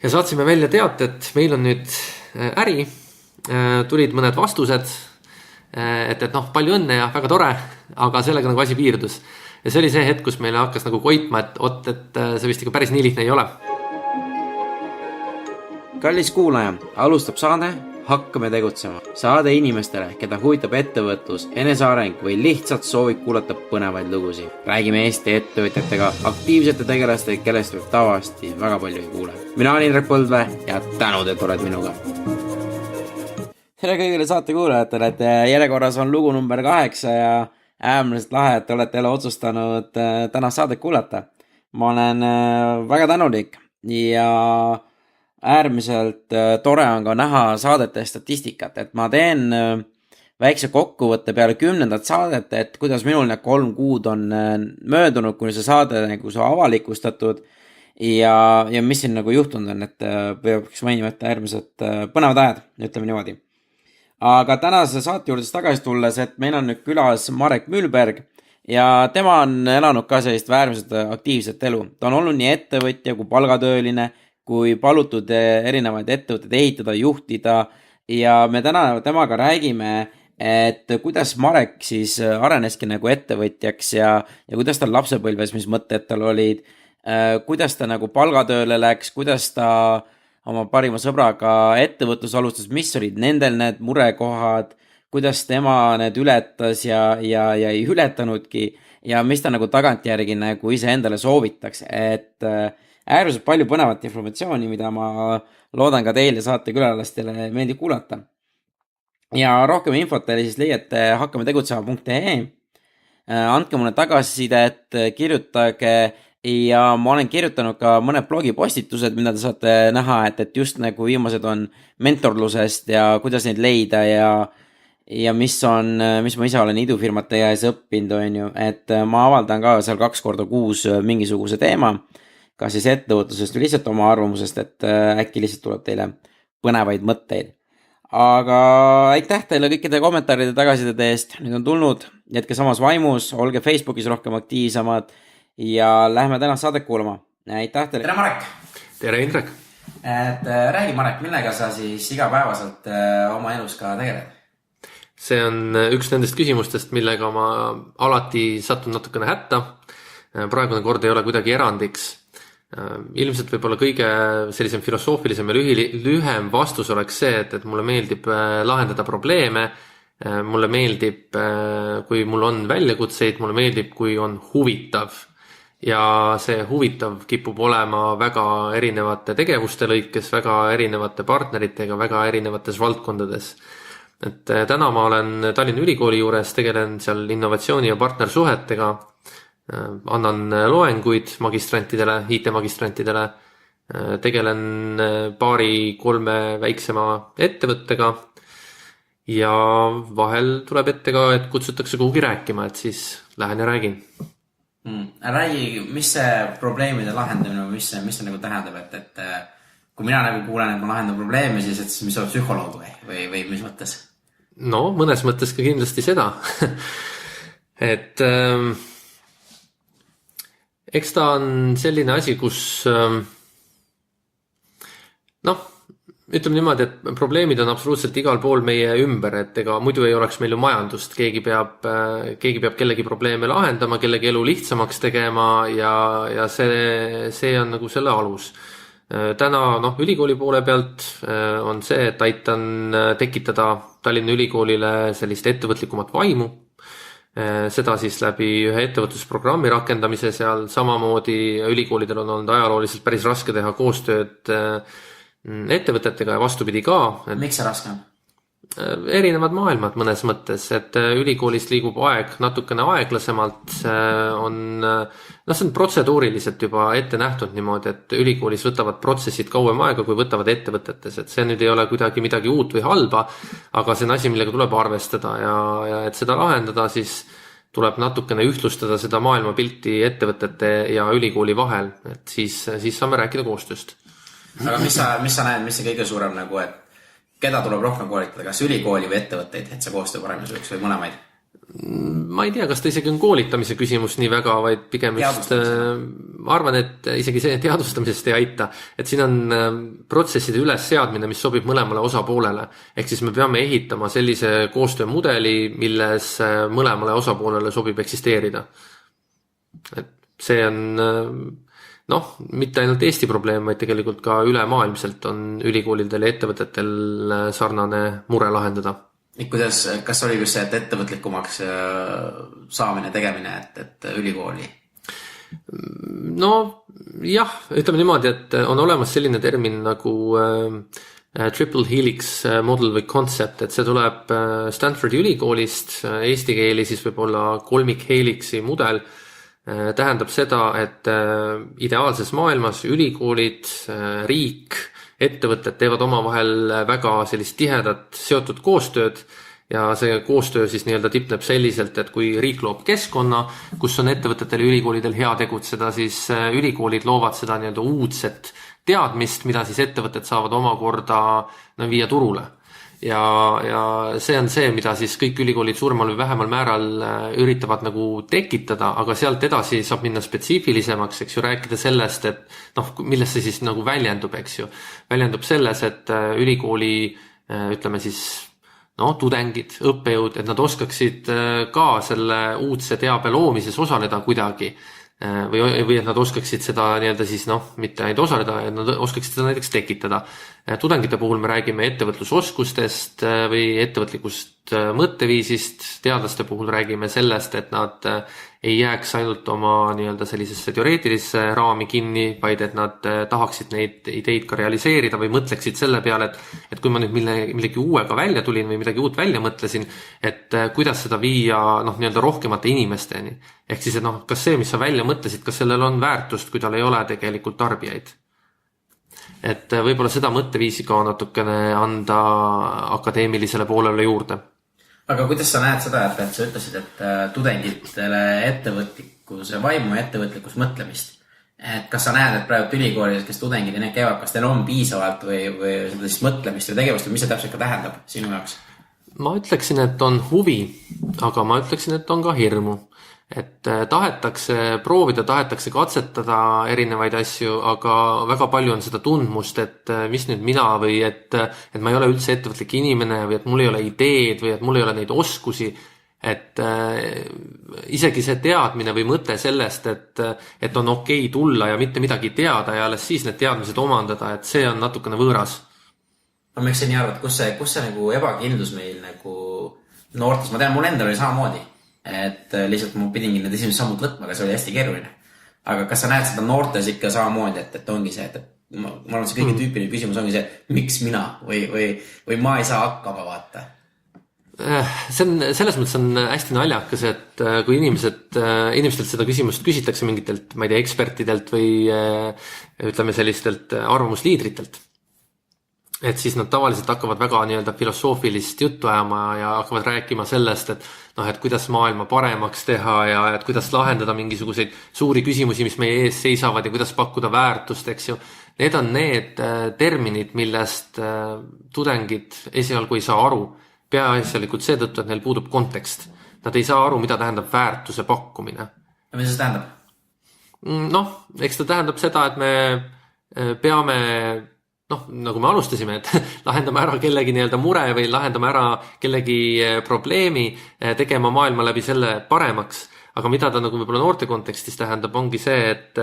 ja saatsime välja teate, et meil on nüüd äri. Tulid mõned vastused, et palju õnne ja väga tore, aga sellega nagu asi piirdus. Ja see oli see hetk, kus meile hakkas nagu koitma, et see vist ikka päris nii lihtne ei ole. Kallis kuulaja, alustab saade Hakkame tegutsema. Saade inimestele, keda huvitab ettevõtlus, eneseareng või lihtsalt soovib kuulata põnevaid lugusid. Räägime Eesti ettevõtjatega, aktiivsete tegelastega, kellest võib tavaliselt väga palju ei kuule. Mina olen Indrek Põldvee ja tänud, et oled minuga. Tere kõigile saate kuulajatele, et järjekorras on lugu number 8 ja äärmiselt lahe, et olete jälle otsustanud tänast saadet kuulata. Ma olen väga tänulik ja äärmiselt tore on ka näha saadete statistikat, et ma teen väikse kokkuvõtte peale 10. saadet, et kuidas minul need 3 kuud on möödunud, kuni see saade nagu see avalikustatud ja mis siin nagu juhtunud on, et peaks mainima, et äärmiselt põnevad ajad, ütleme niimoodi. Aga tänase saate juurde tagasi tulles, et meil on nüüd külas Marek Mühlberg ja tema on elanud ka sellist äärmiselt aktiivset elu. Ta on olnud nii ettevõtja kui palgatööline, kui palutud erinevaid ettevõtteid ehitada, juhtida ja me täna temaga räägime, et kuidas Marek siis areneski nagu ettevõtjaks ja kuidas tal lapsepõlves, mis mõtted tal olid, kuidas ta nagu palgatööle läks, kuidas ta oma parima sõbraga ettevõtlus alustas, mis olid nendel need murekohad, kuidas tema need ületas ja ei ületanudki ja mis ta nagu tagantjärgi nagu ise endale soovitaks, et äärmiselt palju põnevat informatsiooni, mida ma loodan ka teile saate külalastele meeldib kuulata. Ja rohkem infot teile siis leiate hakkametegutsema.ee. Andke mulle tagasisidet, kirjutage ja ma olen kirjutanud ka mõned blogipostitused, mida te saate näha, et just nagu viimased on mentorlusest ja kuidas neid leida ja mis ma ise olen idufirmate ees õppinud, on ju, et ma avaldan ka seal 2 korda kuus mingisuguse teema, kas siis ettevõtlusest või lihtsalt oma arvamusest, et äkki lihtsalt tuleb teile põnevaid mõtteid. Aga aitäh teile kõikide kommentaaride tagasiside eest, nüüd on tulnud, jätke samas vaimus, olge Facebookis rohkem aktiivsemad ja lähme tänast saadet kuulama. Aitäh teile. Tere Marek! Tere Indrek! Et räägi Marek, millega sa siis igapäevaselt oma elus ka tegeled? See on üks nendest küsimustest, millega ma alati satun natukene hätta. Praegune kord ei ole kuidagi erandiks. Ilmselt võib-olla kõige sellisem filosoofilisem ja lühem vastus oleks see, et mulle meeldib lahendada probleeme, mulle meeldib, kui mul on väljakutseid, mulle meeldib, kui on huvitav. Ja see huvitav kipub olema väga erinevate tegevuste lõikes, väga erinevate partneritega, väga erinevates valdkondades. Et täna ma olen Tallinna Ülikooli juures, tegelen seal innovatsiooni ja partnersuhetega, annan loenguid magistrantidele, IT-magistrantidele, tegelen 2-3 väiksema ettevõttega ja vahel tuleb ette ka, et kutsutakse kuhugi rääkima, et siis lähen ja räägin. Räägi, mis see probleemide lahendamine, mis see nagu tähendab, et kui mina nagu kuulen, et ma lahendan probleeme, siis et mis on psühholoog või mis mõttes? No, mõnes mõttes ka kindlasti seda, et eks ta on selline asi, kus ütleme niimoodi, et probleemid on absoluutselt igal pool meie ümber, et ega muidu ei oleks meil ju majandust, keegi peab kellegi probleeme lahendama, kellegi elu lihtsamaks tegema ja see on nagu selle alus. Täna ülikooli poole pealt on see, et aitan tekitada Tallinna Ülikoolile sellist ettevõtlikumat vaimu, seda siis läbi ühe ettevõtlusprogrammi rakendamise seal, samamoodi ülikoolidel on olnud ajalooliselt päris raske teha koostööd ettevõtetega ja vastupidi ka. Miks see raske on? Erinevad maailmad mõnes mõttes, et ülikoolis liigub aeg natukene aeglasemalt, see on protseduuriliselt juba ette nähtud niimoodi, et ülikoolis võtavad protsessid kauem aega, kui võtavad ettevõtetes, et see nüüd ei ole kuidagi midagi uut või halba, aga see on asi, millega tuleb arvestada ja et seda lahendada, siis tuleb natukene ühtlustada seda maailmapilti ettevõtete ja ülikooli vahel, et siis saame rääkida koostööst. Aga mis sa näed, mis see kõige suurem nagu, et keda tuleb rohkem koolitada, kas ülikooli või ettevõtteid, et see koostöö paremini sujuks või mõlemaid? Ma ei tea, kas ta isegi on koolitamise küsimus nii väga, vaid pigem just ma arvan, et isegi see teadvustamisest ei aita, et siin on protsesside ülesseadmine, mis sobib mõlemale osapoolele. Ehk siis me peame ehitama sellise koostöömudeli, milles mõlemale osapoolele sobib eksisteerida. Et see on mitte ainult Eesti probleem, vaid tegelikult ka ülemaailmselt on ülikoolidel ja ettevõtetel sarnane mure lahendada. Kas oli just see, et ettevõtlikumaks saamine, tegemine, et ülikooli? Jah, ütleme niimoodi, et on olemas selline termin nagu triple helix model või concept, et see tuleb Stanfordi ülikoolist, eesti keeli siis võib-olla kolmik helixi mudel, tähendab seda, et ideaalses maailmas ülikoolid, riik, ettevõtted teevad omavahel väga sellist tihedat seotud koostööd ja see koostöö siis nii-öelda tipneb selliselt, et kui riik loob keskkonna, kus on ettevõtetel ja ülikoolidel hea tegutseda, siis ülikoolid loovad seda nii-öelda uudset teadmist, mida siis ettevõtted saavad omakorda viia turule. Ja see on see, mida siis kõik ülikoolid suuremal või vähemal määral üritavad nagu tekitada, aga sealt edasi saab minna spetsiifilisemaks, eks ju, rääkida sellest, et milles see siis nagu väljendub, eks ju. Väljendub selles, et ülikooli, ütleme siis, tudengid, õppejõud, et nad oskaksid ka selle uudse teabe loomises osaleda kuidagi. Või et nad oskaksid seda nii-öelda siis mitte ainult osaleda, et nad oskaksid seda näiteks tekitada. Tudengite puhul me räägime ettevõtlusoskustest või ettevõtlikust mõtteviisist, teadlaste puhul räägime sellest, et nad ei jääks ainult oma nii-öelda sellisesse teoreetilisse raami kinni, vaid et nad tahaksid neid ideid ka realiseerida või mõtleksid selle peale, et kui ma nüüd millegi uuega välja tulin või midagi uut välja mõtlesin, et kuidas seda viia nii-öelda rohkemate inimesteni. Ehk siis, et kas see, mis sa välja mõtlesid, kas sellel on väärtust, kui tal ei ole tegelikult tarbijaid. Et võib-olla seda mõtteviisi ka natukene anda akadeemilisele poolele juurde. Aga kuidas sa näed seda, et sa ütlesid, et tudengitele ettevõtlikkuse vaimu ja ettevõtlikkus mõtlemist? Et kas sa näed, et praegu ülikoolides, kes tudengid ja need käivad, kas teil on piisavalt või seda siis mõtlemist või tegevust või mis see täpselt ka tähendab sinu jaoks? Ma ütleksin, et on huvi, aga ma ütleksin, et on ka hirmu. Et tahetakse proovida, tahetakse katsetada erinevaid asju, aga väga palju on seda tundmust, et mis nüüd mina või et ma ei ole üldse ettevõtlik inimene või et mul ei ole ideed või et mul ei ole neid oskusi, et isegi see teadmine või mõte sellest, et on okei tulla ja mitte midagi teada ja alles siis need teadmised omandada, et see on natukene võõras. Ma miks see nii arvad, kus see nagu ebakindlus meil nagu noortes, ma tean, mul endal oli samamoodi. Et lihtsalt ma pidingi need esimesed sammud võtma, aga see oli hästi keeruline. Aga kas sa näed seda noortes ikka samamoodi, et ongi see, et ma arvan, see kõige tüüpiline küsimus ongi see, miks mina või ma ei saa hakkama vaata? See on, selles mõttes on hästi naljakas, et kui inimestelt seda küsimust küsitakse mingitelt, ma ei tea, ekspertidelt või ütleme sellistelt arvamusliidritelt, et siis nad tavaliselt hakkavad väga nii-öelda filosoofilist juttu ajama ja hakkavad rääkima sellest, et kuidas maailma paremaks teha ja et kuidas lahendada mingisuguseid suuri küsimusi, mis meie ees seisavad ja kuidas pakkuda väärtust, eks ju. Need on need terminid, millest tudengid esialgu ei saa aru. Peaasjalikult seetõttu, et neil puudub kontekst. Nad ei saa aru, mida tähendab väärtuse pakkumine. Ja mis see tähendab? Eks ta tähendab seda, et me peame nagu me alustasime, et lahendame ära kellegi nii-öelda mure või lahendame ära kellegi probleemi, tegema maailma läbi selle paremaks. Aga mida ta nagu võib-olla noorte kontekstis tähendab, ongi see, et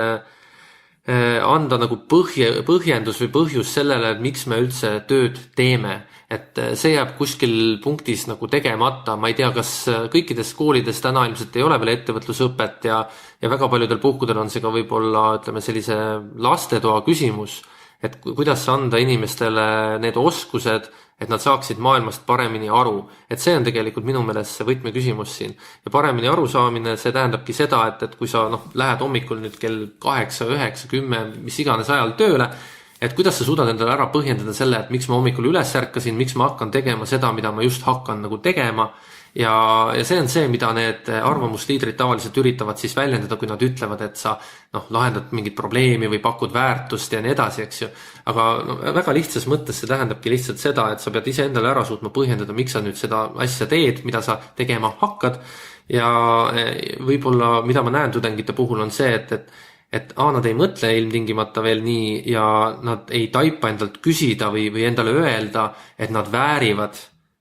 anda nagu põhjendus või põhjus sellele, et miks me üldse tööd teeme. Et see jääb kuskil punktis nagu tegemata. Ma ei tea, kas kõikides koolides täna ilmselt ei ole veel ettevõtlusõpet ja väga paljudel puhkudel on see ka võib-olla, ütleme, sellise lastetoa küsimus. Et kuidas anda inimestele need oskused, et nad saaksid maailmast paremini aru. Et see on tegelikult minu meelest see võtmeküsimus siin. Ja paremini aru saamine, see tähendabki seda, et kui sa lähed hommikul nüüd kell 8, 9, 10, mis iganes ajal tööle, et kuidas sa suudad endale ära põhjendada selle, et miks ma hommikul üles ärkasin, miks ma hakkan tegema seda, mida ma just hakkan nagu tegema ja see on see, mida need arvamusliidrid tavaliselt üritavad siis väljendada, kui nad ütlevad, et sa lahendad mingit probleemi või pakud väärtust ja nii edasi, eks ju. Aga väga lihtsas mõttes see tähendabki lihtsalt seda, et sa pead ise endale ära suutma põhjendada, miks sa nüüd seda asja teed, mida sa tegema hakkad. Ja võib-olla, mida ma näen tudengite puhul on see, et nad ei mõtle ilmtingimata veel nii ja nad ei taipa endalt küsida või endale öelda, et nad väärivad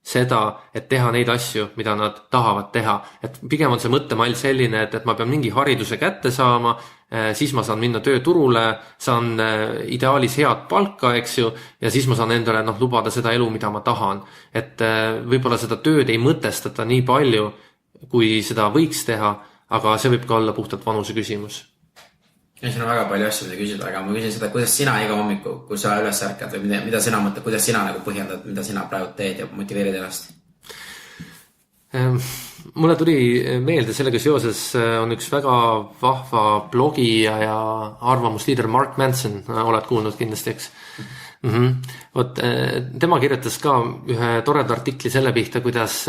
seda, et teha neid asju, mida nad tahavad teha. Et pigem on see mõttemall selline, et ma pean mingi hariduse kätte saama, siis ma saan minna tööturule, saan ideaalis head palka, eks ju, ja siis ma saan endale lubada seda elu, mida ma tahan. Et võib-olla seda tööd ei mõtestata nii palju, kui seda võiks teha, aga see võib ka olla puhtalt vanuse küsimus. Ja siin on väga palju asju, mida küsida, aga ma küsin seda, kuidas sina iga hommiku, kui sa üles ärkad või mida sina mõtled, kuidas sina põhjendad, mida sina praegu teed ja motiveerid ennast? Mulle tuli meelde sellega seoses on üks väga vahva blogija ja arvamusliider Mark Manson, oled kuulnud kindlasti, eks? Tema kirjutas ka ühe toreda artikli selle pihta, kuidas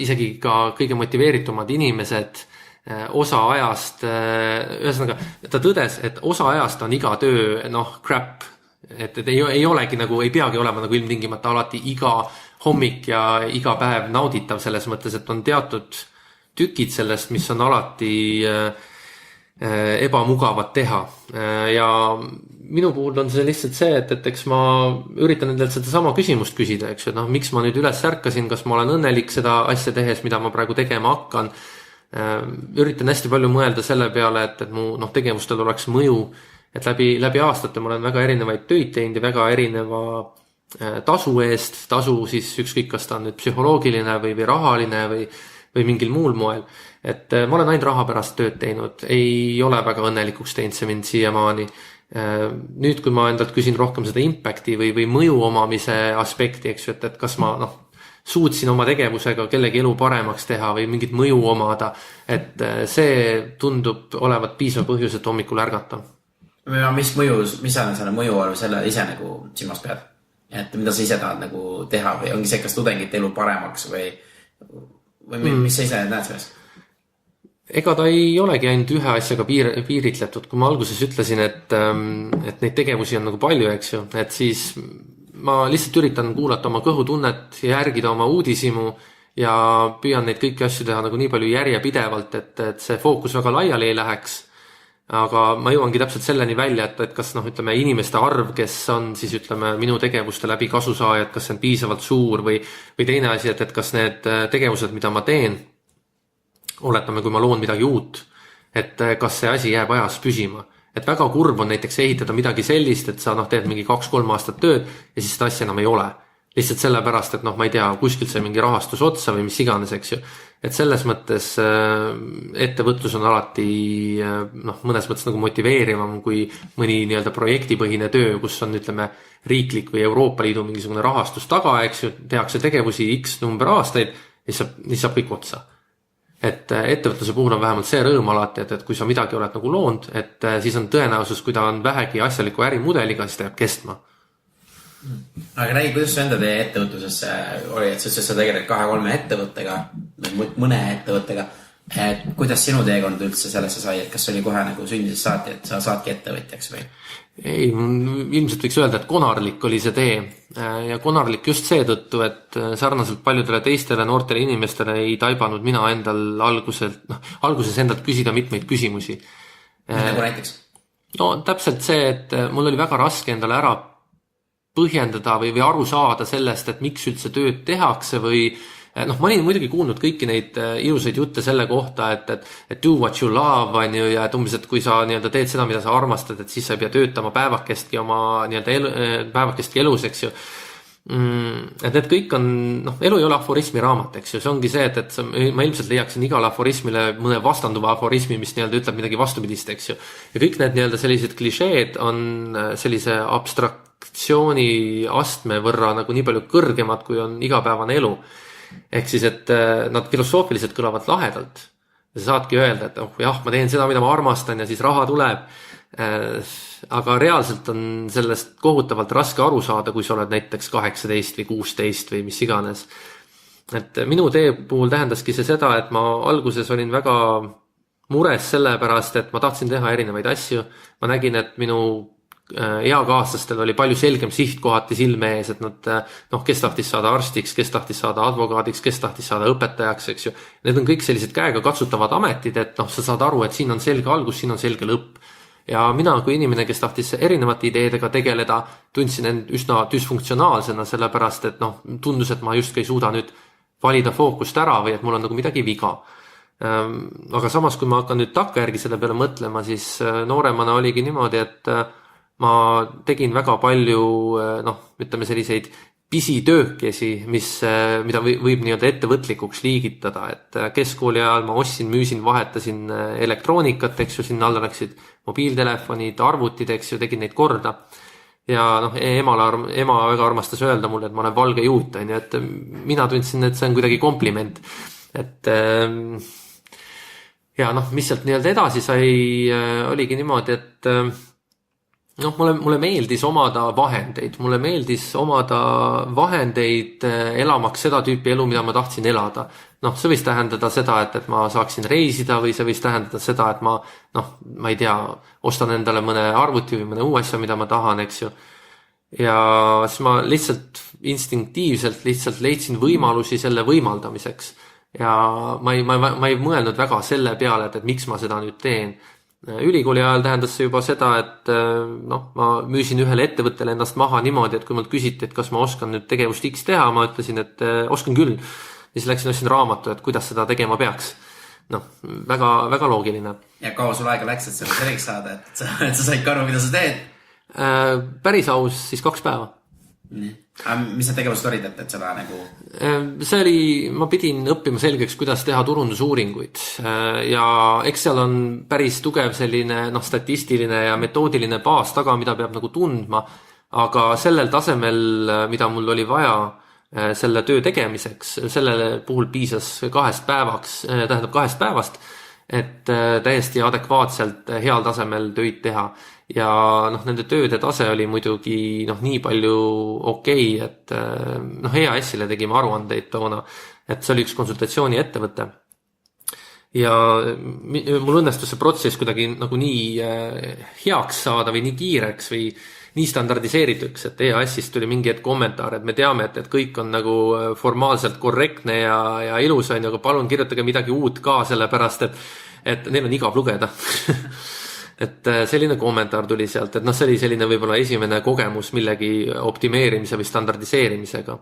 isegi ka kõige motiveeritumad inimesed osa ajast, ühesõnaga ta tõdes, et osa ajast on iga töö crap, et ei olegi ei peagi olema ilmtingimata alati iga hommik ja iga päev nauditav selles mõttes, et on teatud tükid sellest, mis on alati ebamugavad teha ja minu puhul on see lihtsalt see, et eks ma üritan endalt seda sama küsimust küsida, eks ju, miks ma nüüd üles ärkasin, kas ma olen õnnelik seda asja tehes, mida ma praegu tegema hakkan. Üritan hästi palju mõelda selle peale, et mu tegevustel oleks mõju, et läbi aastate ma olen väga erinevaid töid teinud ja väga erineva tasu eest, tasu siis ükskõik, kas ta on nüüd psühholoogiline või rahaline või mingil muul moel, et ma olen ainult raha pärast tööd teinud, ei ole väga õnnelikuks teinud see mind siiamaani. Nüüd, kui ma endalt küsin rohkem seda impacti või mõju omamise aspekti, eks ju, et kas ma suutsin oma tegevusega kellegi elu paremaks teha või mingit mõju omada, et see tundub olevat piisav põhjus, et hommikul ärgata. Mis sa selle mõju all selle ise silmas pead? Et mida sa ise tahad teha või ongi see, kas tudengite elu paremaks või mis sa ise näed selles? Ega ta ei olegi ainult ühe asjaga piiritletud, kui ma alguses ütlesin, et neid tegevusi on palju, eks ju, et siis ma lihtsalt üritan kuulata oma kõhutunnet ja järgida oma uudisimu ja püüan neid kõiki asju teha nii palju järjepidevalt, et see fookus väga laiali ei läheks. Aga ma jõuangi täpselt selleni välja, et kas inimeste arv, kes on siis minu tegevuste läbi kasusaajad, kas see on piisavalt suur või teine asi, et kas need tegevused, mida ma teen, oletame, kui ma loon midagi uut, et kas see asi jääb ajas püsima. Et väga kurb on näiteks ehitada midagi sellist, et sa teed mingi 2-3 aastat tööd ja siis seda asja enam ei ole. Lihtsalt sellepärast, et ma ei tea, kuskilt see mingi rahastus otsa või mis iganes, eks ju. Et selles mõttes ettevõtlus on alati mõnes mõttes motiveerivam kui mõni projektipõhine töö, kus on riiklik või Euroopa Liidu mingisugune rahastus taga, eks ju, tehakse tegevusi X number aastaid ja siis saab kõik otsa. Et ettevõtluse puhul on vähemalt see rõõm alati, et kui sa midagi oled loonud, et siis on tõenäosus, kui ta on vähegi asjaliku ärimudeliga, siis ta jääb kestma. Aga räägi, kuidas sa enda teie ettevõtlusesse oli, et sa tegeled 2-3 ettevõttega, mõne ettevõttega, et kuidas sinu teekond üldse sellesse sai, et kas oli kohe sündisest saati, et sa saadki ettevõtjaks või? Ei, ilmselt võiks öelda, et konarlik oli see tee ja konarlik just seetõttu, et sarnaselt paljudele teistele noortele inimestele ei taibanud mina alguses endalt küsida mitmeid küsimusi. Nagu näiteks? No täpselt see, et mul oli väga raske endale ära põhjendada või aru saada sellest, et miks üldse tööd tehakse või ma olin muidugi kuulnud kõiki neid ilusaid jutte selle kohta, et do what you love on ju, ja et umbes, et kui sa teed seda, mida sa armastad, et siis sa ei pea töötama päevakestki oma päevakestki elus, eks ju. Et need kõik on, elu ei ole aforismi raamat, eks ju, see ongi see, et ma ilmselt leiaksin igale aforismile mõne vastanduva aforismi, mis ütleb midagi vastupidist, eks ju. Ja kõik need sellised klišeed on sellise abstraktsiooni astme võrra nii palju kõrgemad, kui on igapäevane elu. Ehk siis, et nad filosoofiliselt kõlavad lahedalt. Sa saadki öelda, et jah, ma teen seda, mida ma armastan ja siis raha tuleb. Aga reaalselt on sellest kohutavalt raske aru saada, kui sa oled näiteks 18 või 16 või mis iganes. et minu tee puhul tähendaski see seda, et ma alguses olin väga mures selle pärast, et ma tahtsin teha erinevaid asju. Ma nägin, et minu eakaaslastel oli palju selgem siht kohati silme ees, et nad, kes tahtis saada arstiks, kes tahtis saada advokaadiks, kes tahtis saada õpetajaks, eks ju. Need on kõik sellised käega katsutavad ametid, et sa saad aru, et siin on selge algus, siin on selge lõpp. Ja mina kui inimene, kes tahtis erinevate ideedega tegeleda, tundsin end üsna dysfunktsionaalsena, sellepärast, et tundus, et ma justkui ei suuda nüüd valida fookust ära või et mul on nagu midagi viga. Aga samas, kui ma hakkan nüüd takkajärgi selle peale mõtlema, siis nooremana oligi niimoodi, et ma tegin väga palju, ütleme selliseid pisitöökesi, mida võib nii-öelda ettevõtlikuks liigitada, et keskkooli ajal ma ostsin, müüsin, vahetasin elektroonikat, eks ju, sinna alla läksid mobiiltelefonid, arvutid, eks ju, tegin neid korda. Ja ema väga armastas öelda mulle, et ma olen valge juut, et mina tundsin, et see on kuidagi kompliment. Et ja mis sealt nii-öelda edasi sai, oligi niimoodi, et mulle meeldis omada vahendeid, elamaks seda tüüpi elu, mida ma tahtsin elada. See võis tähendada seda, et ma saaksin reisida või see võis tähendada seda, et ma ei tea, ostan endale mõne arvuti või mõne uu asja, mida ma tahan, eks ju. Ja siis ma lihtsalt instinktiivselt leidsin võimalusi selle võimaldamiseks. Ja ma ei mõelnud väga selle peale, et miks ma seda nüüd teen. Ülikooli ajal tähendas see juba seda, et ma müüsin ühele ettevõttele ennast maha niimoodi, et kui mult küsiti, et kas ma oskan nüüd tegevust X teha, ma ütlesin, et oskan küll. Ja siis läksin ostsin raamatu, et kuidas seda tegema peaks. Väga, väga loogiline. Ja kaua sul aega läks, et selle selgeks saada, et sa said aru, mida sa teed? Päris aus siis 2 päeva. Nii. Mis need tegevused olid, et seda nagu? See oli, ma pidin õppima selgeks, kuidas teha turundusuuringuid ja eks seal on päris tugev selline statistiline ja metoodiline baas taga, mida peab nagu tundma, aga sellel tasemel, mida mul oli vaja selle töö tegemiseks, sellele puhul piisas 2 päevast, et täiesti adekvaatselt heal tasemel töid teha. Ja nende tööde tase oli muidugi nii palju okei, et EAS-ile tegime aruandeid toona, et see oli üks konsultatsiooni ettevõte. Ja mul õnnestus see protsess kuidagi nagu nii heaks saada või nii kiireks või nii standardiseerituks, et EAS-ist tuli mingi hetk kommentaar, et me teame, et kõik on nagu formaalselt korrektne ja ilus on, aga palun kirjutage midagi uut ka, sellepärast et neil on igav lugeda. Et selline kommentaar tuli sealt, et see oli selline võib-olla esimene kogemus millegi optimeerimise või standardiseerimisega.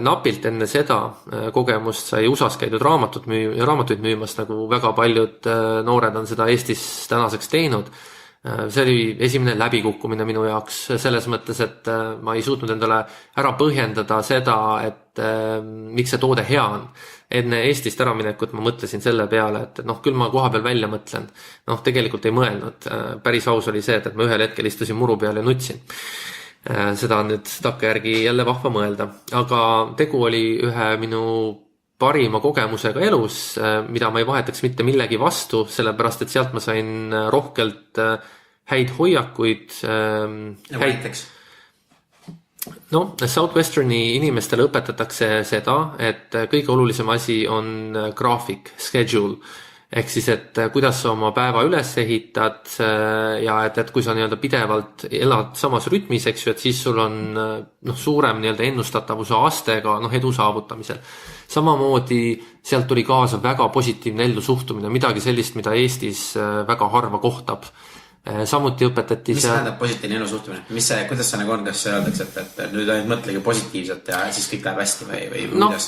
Napilt enne seda kogemust sai USAs käidud raamatuid müümas, nagu väga paljud noored on seda Eestis tänaseks teinud. See oli esimene läbikukkumine minu jaoks selles mõttes, et ma ei suutnud endale ära põhjendada seda, et miks see toode hea on. Enne Eestist äraminekut ma mõtlesin selle peale, et küll ma koha peal välja mõtlen. Tegelikult ei mõelnud. Päris aus oli see, et ma ühel hetkel istusin muru peal ja nutsin. Seda on nüüd takkajärgi jälle vahva mõelda. Aga tegu oli ühe minu parima kogemusega elus, mida ma ei vahetaks mitte millegi vastu, sellepärast et sealt ma sain rohkelt häid hoiakuid. Näiteks? Southwesterni inimestele õpetatakse seda, et kõige olulisem asi on graafik, schedule. Ehk siis, et kuidas sa oma päeva üles ehitad ja et kui sa nii-öelda pidevalt elad samas rütmis, eks ju, et siis sul on suurem nii-öelda ennustatavuse astega edu saavutamisel. Samamoodi sealt tuli kaasa väga positiivne ellu suhtumine, midagi sellist, mida Eestis väga harva kohtab. Samuti õpetati mis tähendab positiivne elu suhtumine? Kuidas see nagu on, kas öeldakse, et nüüd ainult mõtlegi positiivselt ja siis kõik läheb hästi või kuidas?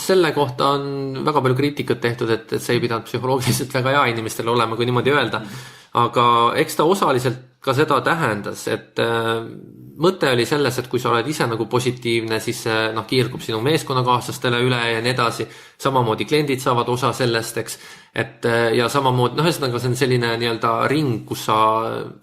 Selle kohta on väga palju kriitikat tehtud, et see ei pidanud psühholoogiliselt väga hea inimestele olema, kui niimoodi öelda. Aga eks ta osaliselt ka seda tähendas, et mõte oli selles, et kui sa oled ise nagu positiivne, siis kiirgub sinu meeskonnakaaslastele üle ja nii edasi. Samamoodi kliendid saavad osa sellest, eks. Ja samamoodi, ühesõnaga see on selline nii-öelda ring, kus sa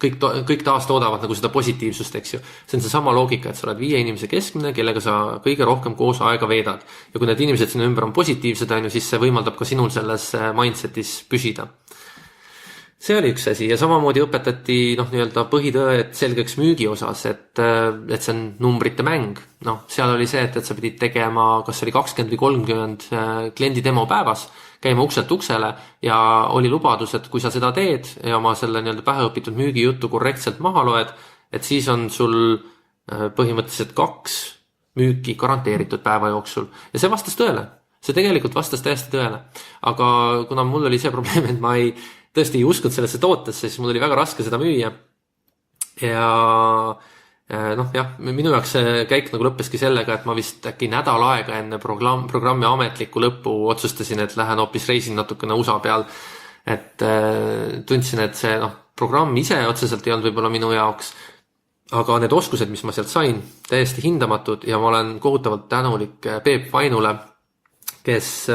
kõik taastoodavad nagu seda positiivsust, eks ju. See on see sama loogika, et sa oled 5 inimese keskmine, kellega sa kõige rohkem koos aega veedad. Ja kui need inimesed sinu ümber on positiivsed, siis see võimaldab ka sinul selles mindsetis püsida. see oli üks asi ja samamoodi õpetati nii-öelda põhitõed selgeks müügi osas, et see on numbrite mäng. Seal oli see, et sa pidid tegema, kas oli 20 või 30 kliendi demo päevas, käima ukselt uksele ja oli lubadus, et kui sa seda teed ja oma selle nii-öelda päheõpitud müügijuttu korrektselt maha loed, et siis on sul põhimõtteliselt 2 müüki garanteeritud päeva jooksul ja see vastas tõele. See tegelikult vastas täiesti tõele. Aga kuna mul oli see probleem, et ma tõesti ei uskunud sellesse tootesse, siis mul oli väga raske seda müüa. Ja minu jaoks see käik nagu lõppeski sellega, et ma vist äkki nädal aega enne programmi ametliku lõppu otsustasin, et lähen hoopis reisin natukene USA peal. Et tundsin, et see programm ise otseselt ei olnud võib-olla minu jaoks, aga need oskused, mis ma sealt sain, täiesti hindamatud ja ma olen kohutavalt tänulik Peep Vainule, kes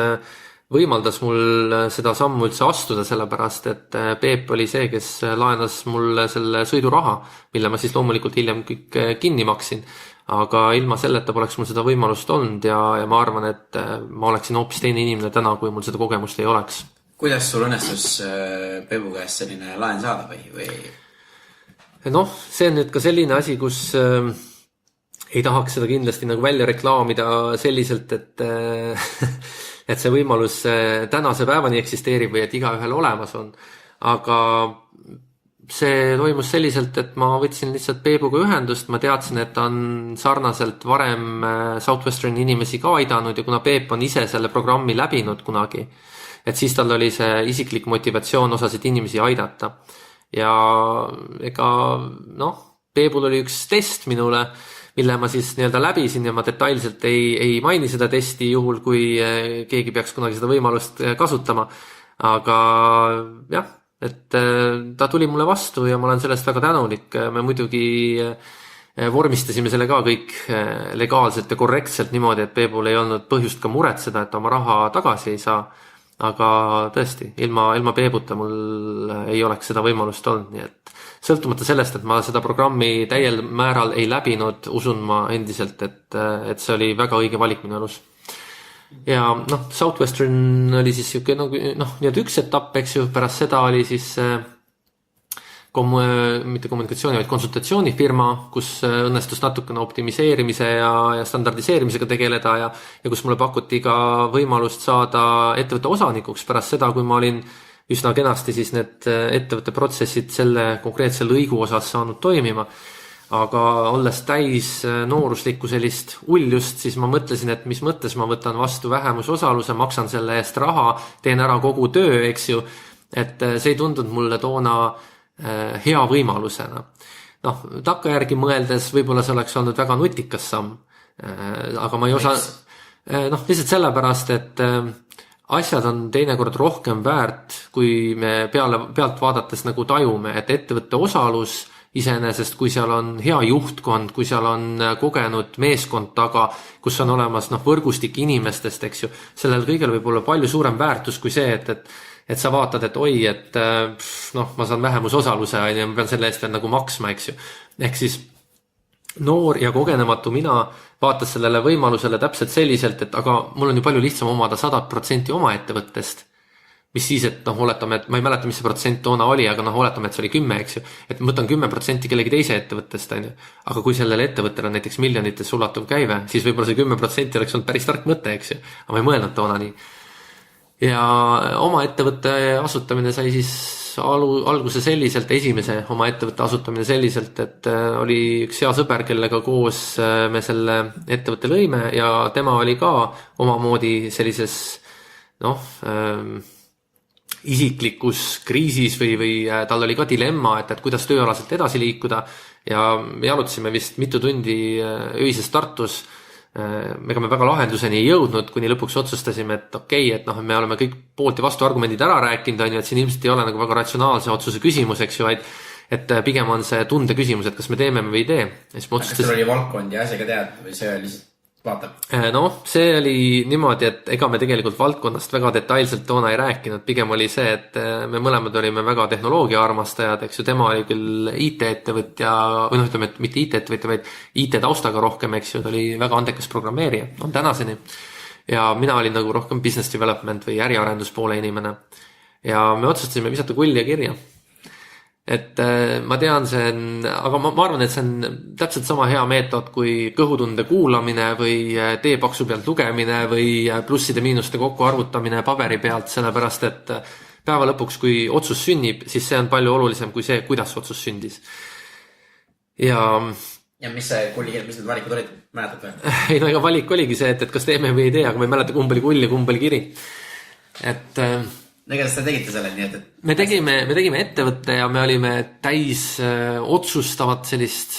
võimaldas mul seda sammu üldse astuda, sellepärast et Peep oli see, kes laenas mulle selle sõiduraha, mille ma siis loomulikult hiljem kõik kinni maksin. Aga ilma selleta poleks mul seda võimalust olnud ja ma arvan, et ma oleksin hoopis teine inimene täna, kui mul seda kogemust ei oleks. Kuidas sul õnnestus Peebu käest selline laen saada või? See on nüüd ka selline asi, kus ei tahaks seda kindlasti nagu välja reklaamida selliselt, et see võimalus tänase päevani eksisteerib või et igaühel olemas on. Aga see toimus selliselt, et ma võtsin lihtsalt Peebuga ühendust, ma teadsin, et ta on sarnaselt varem Southwesterni inimesi ka aidanud ja kuna Peep on ise selle programmi läbinud kunagi, et siis tal oli see isiklik motivatsioon osasid inimesi aidata. Ja ega Peebul oli üks test minule, mille ma siis nii-öelda läbisin ja ma detailselt ei maini seda testi juhul, kui keegi peaks kunagi seda võimalust kasutama. Aga jah, et ta tuli mulle vastu ja ma olen sellest väga tänulik. Me muidugi vormistasime selle ka kõik legaalselt ja korrektselt niimoodi, et Peebul ei olnud põhjust ka muretseda, et oma raha tagasi ei saa. Aga tõesti, ilma Peebuta mul ei oleks seda võimalust olnud, nii et sõltumata sellest, et ma seda programmi täiel määral ei läbinud, usun ma endiselt, et see oli väga õige valik minu elus. Ja Southwestern oli siis nii-öelda üks etapp, eks ju, pärast seda oli siis mitte kommunikatsiooni, vaid konsultatsioonifirma, kus õnnestus natukene optimiseerimise ja standardiseerimisega tegeleda ja kus mulle pakuti ka võimalust saada ettevõtte osanikuks pärast seda, kui ma olin üsna kenasti siis need ettevõtte protsessid selle konkreetse lõigu osas saanud toimima. Aga olles täis nooruslikku sellist uljust, siis ma mõtlesin, et mis mõttes ma võtan vastu vähemusosaluse, maksan selle eest raha, teen ära kogu töö, eks ju, et see ei tundunud mulle toona hea võimalusena. Takkajärgi mõeldes võib-olla see oleks olnud väga nutikas samm, aga ma ei osa, lihtsalt sellepärast, et asjad on teinekord rohkem väärt, kui me pealt vaadates nagu tajume, et ettevõtte osalus iseenesest, kui seal on hea juhtkond, kui seal on kogenud meeskond taga, kus on olemas võrgustik inimestest, eks ju, sellel kõigel võib olla palju suurem väärtus kui see, et sa vaatad, et oi, et ma saan vähemusosaluse ja ma pean selle eest nagu maksma, eks ju. Ehk siis noor ja kogenematu mina vaatas sellele võimalusele täpselt selliselt, et aga mul on ju palju lihtsam omada 100% oma ettevõttest. Mis siis, et oletame, et ma ei mäleta, mis see protsent toona oli, aga oletame, et see oli 10, eks ju. Et ma võtan 10% kellegi teise ettevõttest, on ju. Aga kui sellele ettevõttele on näiteks miljonites ulatuv käive, siis võib-olla see 10% oleks olnud päris tark mõte, eks ju. Aga ma ei mõelnud toona nii. Ja oma ettevõtte asutamine sai siis alguse selliselt, esimese oma ettevõtte asutamine selliselt, et oli üks hea sõber, kellega koos me selle ettevõtte lõime ja tema oli ka omamoodi sellises isiklikus kriisis või tal oli ka dilemma, et kuidas tööalaselt edasi liikuda ja me jalutasime vist mitu tundi öises Tartus. Ega me väga lahenduseni ei jõudnud, kuni lõpuks otsustasime, et okei, et me oleme kõik poolt ja vastu argumendid ära rääkinud, on ju, et siin ilmselt ei ole nagu väga ratsionaalse otsuse küsimus, eks ju, et pigem on see tunde küsimus, et kas me teeme või ei tee. Kas sul oli valdkond ja asjaga tead või see oli lihtsalt vaatab? See oli niimoodi, et ega me tegelikult valdkonnast väga detailselt toona ei rääkinud. Pigem oli see, et me mõlemad olime väga tehnoloogia armastajad, eks ju, tema oli küll IT-ettevõtja, või ütleme, et mitte IT-ettevõtja, vaid IT-taustaga rohkem, eks ju, ta oli väga andekas programmeerija, on tänaseni. Ja mina olin nagu rohkem business development või äriarenduspoole inimene. Ja me otsustasime visata kulli ja kirja. et ma tean, see on, aga ma arvan, et see on täpselt sama hea meetod kui kõhutunde kuulamine või teepaksu pealt lugemine või plusside-miinuste kokku arvutamine paberi pealt, sellepärast et päeva lõpuks, kui otsus sünnib, siis see on palju olulisem kui see, kuidas otsus sündis. Ja mis see kullikirjad, mis need valikud olid, mäletad või? Ei, no ega valik oligi see, et kas teeme või ei tee, aga ma ei mäleta, kumb oli kull ja kumb oli kiri. Et Kuidas te tegite selle nii, et me tegime ettevõtte ja me olime täis otsustavat sellist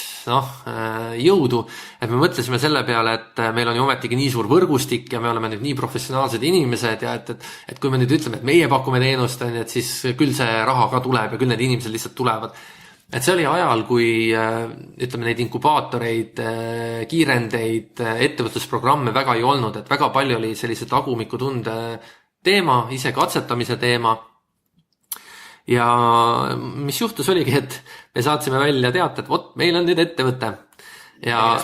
jõudu, et me mõtlesime selle peale, et meil on ju ometigi nii suur võrgustik ja me oleme nüüd nii professionaalsed inimesed ja et kui me nüüd ütleme, et meie pakume teenust, et siis küll see raha ka tuleb ja küll need inimesed lihtsalt tulevad. Et see oli ajal, kui ütleme neid inkubaatoreid, kiirendeid, ettevõtlusprogramme väga ei olnud, et väga palju oli sellise tagumikutunde teema, ise katsetamise teema. Ja mis juhtus oligi, et me saatsime välja teate, et vot, meil on nüüd ettevõte. Ja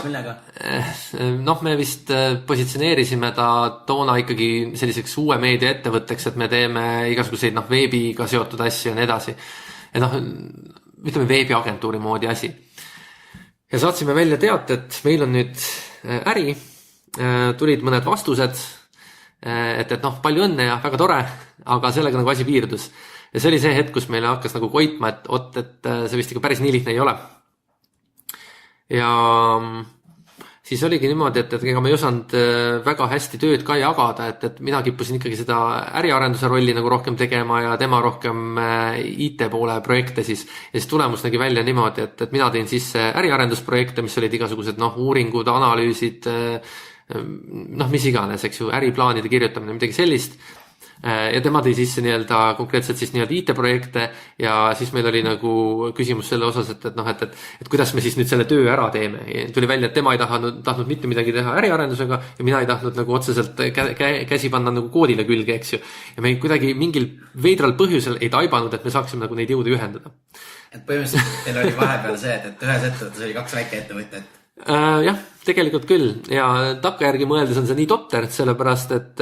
me vist positsioneerisime ta toona ikkagi selliseks uue meedia ettevõtteks, et me teeme igasuguseid veebiga seotud asju ja nii edasi. Ja ütleme veebiagentuuri moodi asi. Ja saatsime välja teate, et meil on nüüd äri, tulid mõned vastused, et palju õnne ja väga tore, aga sellega nagu asi piirdus. Ja see oli see hetk, kus meile hakkas nagu koitma, et see vist ikka päris nii lihtne ei ole. Ja siis oligi niimoodi, et ega me ei osanud väga hästi tööd ka jagada, et mina kippusin ikkagi seda äriarenduse rolli nagu rohkem tegema ja tema rohkem IT poole projekte siis. Ja siis tulemus nägi välja niimoodi, et mina tõin sisse äriarendusprojekte, mis olid igasugused uuringud, analüüsid, mis iganes, eks ju, äriplaanide kirjutamine, midagi sellist. Ja tema tõi sisse konkreetselt siis IT-projekte ja siis meil oli nagu küsimus selle osas, et kuidas me siis nüüd selle töö ära teeme. Ja tuli välja, et tema ei tahtnud mitte midagi teha äriarendusega ja mina ei tahtnud nagu otseselt käsi panna nagu koodile külge, eks ju. Ja me kuidagi mingil veidral põhjusel ei taibanud, et me saaksime nagu neid jõude ühendada. Et põhimõtteliselt teil oli vahepeal see, et ühes ettevõttes oli 2 väike ettevõtet. Jah, tegelikult küll ja takkajärgi mõeldes on see nii totter, sellepärast, et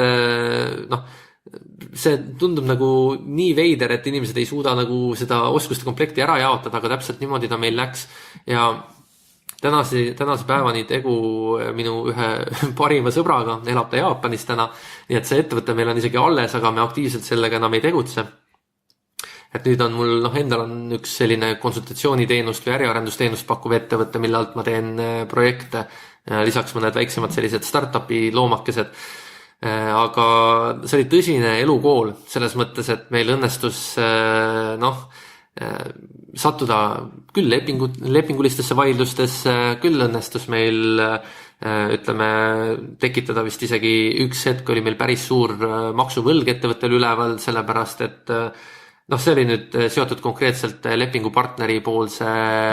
see tundub nagu nii veider, et inimesed ei suuda nagu seda oskuste komplekti ära jaotada, aga täpselt niimoodi ta meil läks ja tänase päevani tegu minu ühe parima sõbraga, elab ta Jaapanis täna, nii et see ettevõte meil on isegi alles, aga me aktiivselt sellega enam ei tegutse. Et nüüd on mul endal on üks selline konsultatsiooniteenust või äriarendusteenust pakkuv ettevõte, mille alt ma teen projekte, lisaks mõned väiksemad sellised startupi loomakesed. Aga see oli tõsine elukool selles mõttes, et meil õnnestus sattuda küll lepingulistesse vaidlustesse, küll õnnestus meil tekitada vist isegi üks hetk oli meil päris suur maksuvõlg ettevõttel üleval, sellepärast et see oli nüüd seotud konkreetselt lepingupartneri poolse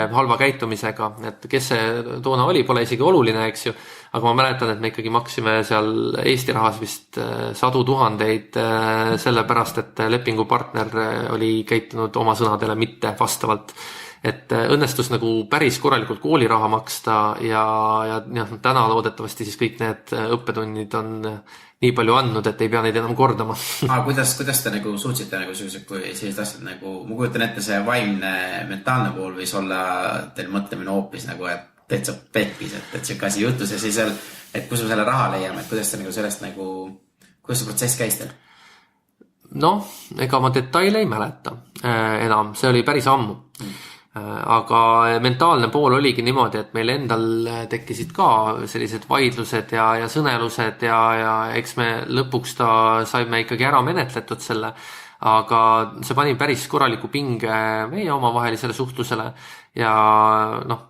halva käitumisega, et kes see toona oli, pole isegi oluline, eks ju, aga ma mäletan, et me ikkagi maksime seal Eesti rahas vist 100 000 sellepärast, et lepingupartner oli käitunud oma sõnadele mitte vastavalt. Et õnnestus nagu päris korralikult kooliraha maksta ja täna loodetavasti siis kõik need õppetunnid on nii palju andnud, et ei pea neid enam kordama. Kuidas te nagu suutsite nagu sellised asjad nagu, ma kujutan ette see vaimne, mentaalne pool võis olla teil mõtlemine hoopis nagu, et täitsa peppis, et see asi jutus ja siis et kus me selle raha leiame, et kuidas te nagu sellest nagu, kuidas see protsess käis teil? Ega ma detaile ei mäleta enam, see oli päris ammu. Aga mentaalne pool oligi niimoodi, et meil endal tekkisid ka sellised vaidlused ja sõnelused ja eks me lõpuks saime ikkagi ära menetletud selle, aga see pani päris korraliku pinge meie omavahelisele suhtlusele ja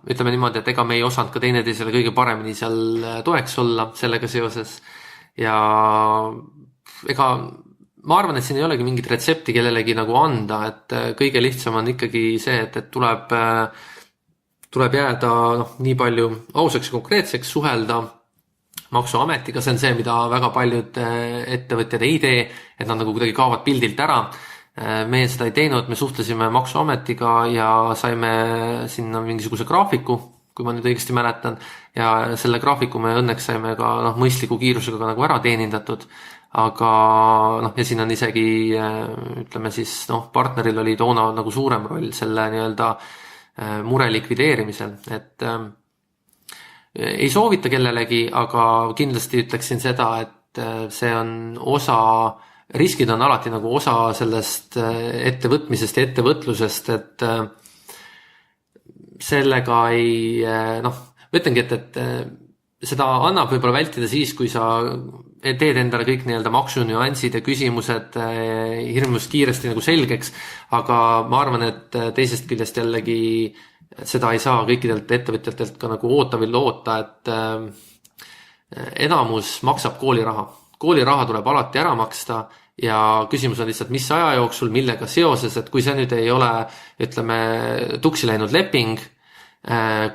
ütleme niimoodi, et ega me ei osanud ka teineteisele kõige paremini seal toeks olla sellega seoses ja ega ma arvan, et siin ei olegi mingit retsepti kellelegi nagu anda, et kõige lihtsam on ikkagi see, et tuleb jääda nii palju ausaks ja konkreetseks, suhelda maksuametiga, see on see, mida väga paljud ettevõtjad ei tee, et nad nagu kuidagi kaovad pildilt ära. Meie seda ei teinud, me suhtlesime maksuametiga ja saime sinna mingisuguse graafiku kui ma nüüd õigesti mäletan, ja selle graafiku me õnneks saime ka mõistliku kiirusega ka nagu ära teenindatud, aga ja siin on isegi ütleme siis partneril oli toona nagu suurem roll selle nii-öelda mure likvideerimisel, et ei soovita kellelegi, aga kindlasti ütleksin seda, et see on riskid on alati nagu osa sellest ettevõtmisest ja ettevõtlusest, et sellega ütlengi, et seda annab võib-olla vältida siis, kui sa teed endale kõik nii-öelda maksunüansid ja küsimused hirmus kiiresti nagu selgeks, aga ma arvan, et teisest küljest jällegi seda ei saa kõikidelt ettevõtjatelt ka nagu oota, et enamus maksab kooliraha. Kooliraha tuleb alati ära maksta ja küsimus on lihtsalt, mis aja jooksul, millega seoses, et kui see nüüd ei ole, ütleme, tuksi läinud leping,